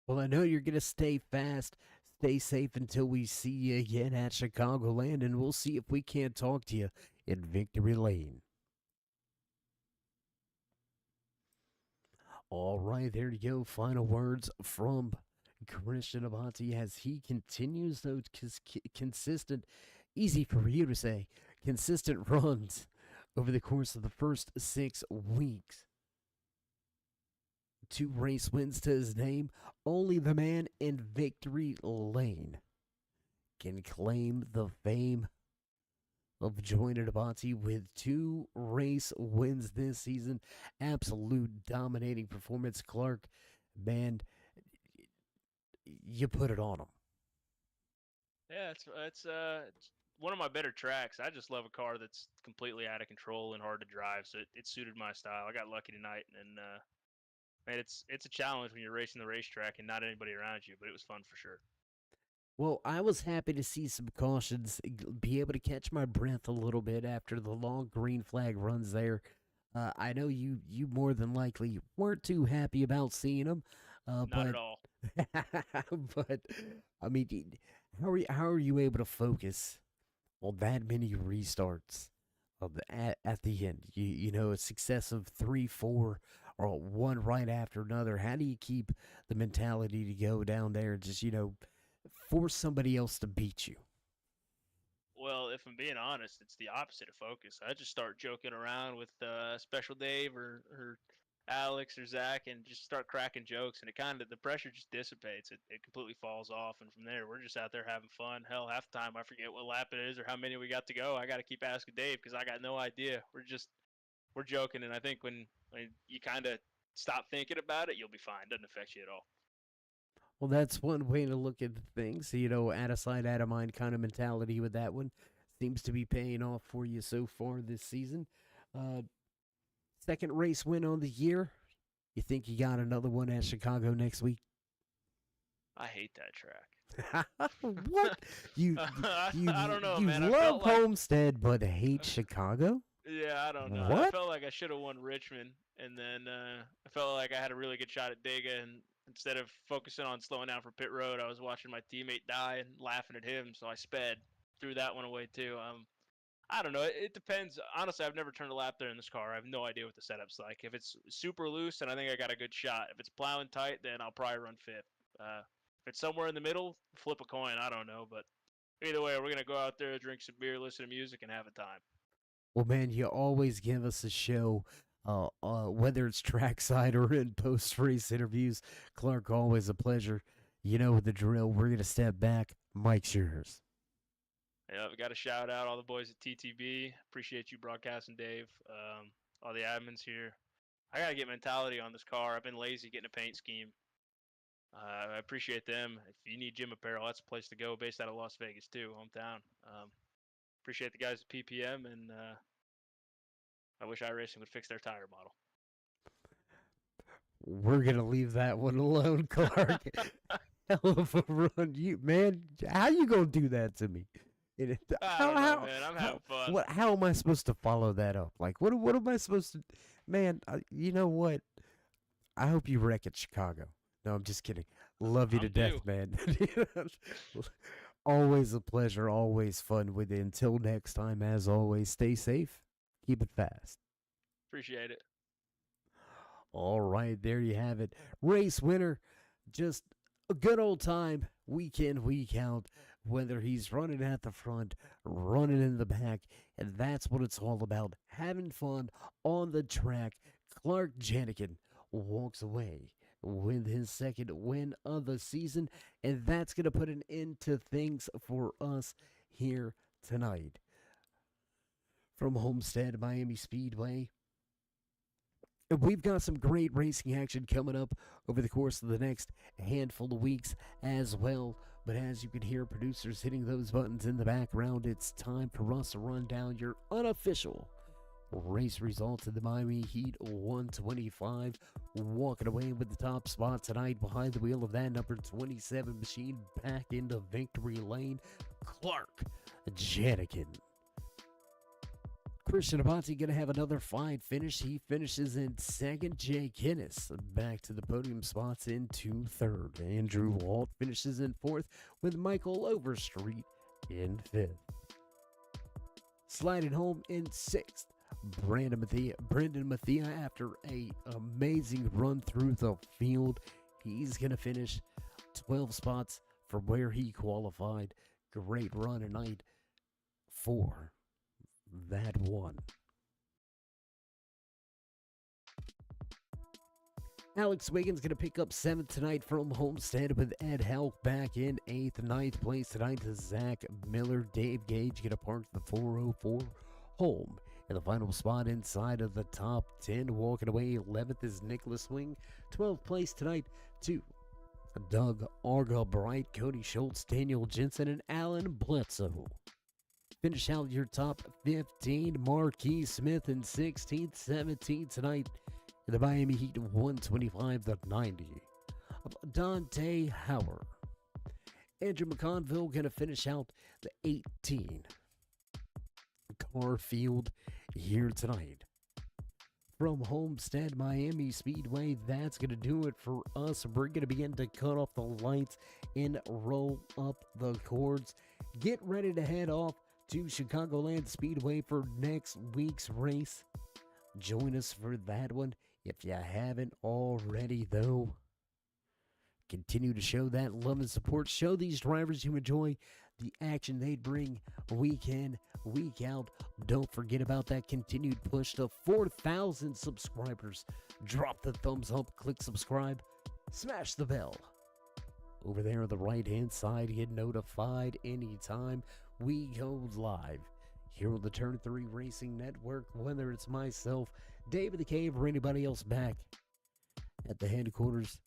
Well, I know you're going to stay fast, stay safe until we see you again at Chicagoland, and we'll see if we can't talk to you in Victory Lane. All right, there you go. Final words from Christian Avanti as he continues those consistent, easy for you to say, consistent runs over the course of the first 6 weeks. 2 race wins to his name. Only the man in Victory Lane can claim the fame of joining Avanti with 2 race wins this season. Absolute dominating performance, Clark. Man, you put it on him. Yeah, it's one of my better tracks. I just love a car that's completely out of control and hard to drive, so it suited my style. I got lucky tonight, and man, it's a challenge when you're racing the racetrack and not anybody around you, but it was fun for sure. Well, I was happy to see some cautions, be able to catch my breath a little bit after the long green flag runs there. I know you more than likely weren't too happy about seeing them, Not at all. but I mean, how are you able to focus on that many restarts at the end? You know, a success of 3, 4, or one right after another. How do you keep the mentality to go down there and just force somebody else to beat you? Well, if I'm being honest, it's the opposite of focus. I just start joking around with Special Dave or Alex or Zach and just start cracking jokes, and the pressure just dissipates. It completely falls off, and from there, we're just out there having fun. Hell, half the time I forget what lap it is or how many we got to go. I got to keep asking Dave because I got no idea. We're joking, and I think when you kind of stop thinking about it, you'll be fine. It doesn't affect you at all. Well, that's one way to look at things. Out of sight, out of mind kind of mentality with that one seems to be paying off for you so far this season. Second race win on the year. You think you got another one at Chicago next week? I hate that track. What? I don't know, you man. I love felt like Homestead but hate Chicago? yeah, I don't know. I What? felt like I should have won Richmond, and then I felt like I had a really good shot at Dega, and instead of focusing on slowing down for pit road, I was watching my teammate die and laughing at him, so I sped, threw that one away too. I don't know. It depends. Honestly, I've never turned a lap there in this car. I have no idea what the setup's like. If it's super loose, then I think I got a good shot. If it's plowing tight, then I'll probably run fifth. If it's somewhere in the middle, flip a coin. I don't know, but either way, we're gonna go out there, drink some beer, listen to music, and have a time. Well, man, you always give us a show, whether it's trackside or in post race interviews. Clark, always a pleasure. You know the drill. We're going to step back. Mike's yours. Yeah, we got to shout out all the boys at TTB. Appreciate you broadcasting, Dave. All the admins here. I got to get mentality on this car. I've been lazy getting a paint scheme. I appreciate them. If you need gym apparel, that's a place to go. Based out of Las Vegas too, hometown. Appreciate the guys at PPM, and I wish iRacing would fix their tire model. We're going to leave that one alone, Clark. Hell of a run. Man, how you going to do that to me? I don't know, man. I'm having fun. How am I supposed to follow that up? Like, what am I supposed to... Man, you know what? I hope you wreck at Chicago. No, I'm just kidding. Love you to death, man. Always a pleasure. Always fun with you. Until next time, as always, stay safe. Keep it fast. Appreciate it. All right, there you have it. Race winner. Just a good old time, week in, week out. Whether he's running at the front, running in the back, and that's what it's all about. Having fun on the track. Clark Janikin walks away with his second win of the season, and that's going to put an end to things for us here tonight. From Homestead, Miami Speedway, we've got some great racing action coming up over the course of the next handful of weeks as well. But as you can hear producers hitting those buttons in the background, it's time for us to run down your unofficial race results of the Miami Heat 125. Walking away with the top spot tonight behind the wheel of that number 27 machine back into victory lane, Clark Janikin. Christian Abate going to have another fine finish. He finishes in second. Jay Kinnis back to the podium spots into third. Andrew Walt finishes in fourth with Michael Overstreet in fifth. Sliding home in sixth, Brendan Mathia, after a amazing run through the field. He's going to finish 12 spots from where he qualified. Great run tonight for that one. Alex Wiggins going to pick up 7th tonight from Homestead with Ed Hauck back in 8th. 9th place tonight to Zach Miller. Dave Gage going to park the 404 home in the final spot inside of the top 10. Walking away 11th is Nicholas Swing. 12th place tonight to Doug Argabright, Cody Schultz, Daniel Jensen, and Alan Bledsoe. Finish out your top 15, Marquis Smith in 16th, 17th tonight in the Miami Heat 125, the 90 of Dante Howard. Andrew McConville going to finish out the 18 car field here tonight. From Homestead, Miami Speedway, that's going to do it for us. We're going to begin to cut off the lights and roll up the cords. Get ready to head off to Chicagoland Speedway for next week's race. Join us for that one if you haven't already, though. Continue to show that love and support. Show these drivers you enjoy the action they bring week in, week out. Don't forget about that continued push to 4,000 subscribers. Drop the thumbs up, click subscribe, smash the bell. Over there on the right-hand side, get notified anytime we go live here on the Turn 3 Racing Network, whether it's myself, Dave of the Cave, or anybody else back at the headquarters.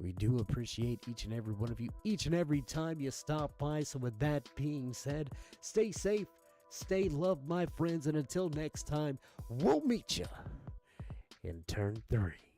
We do appreciate each and every one of you, each and every time you stop by. So with that being said, stay safe, stay loved, my friends, and until next time, we'll meet you in Turn 3.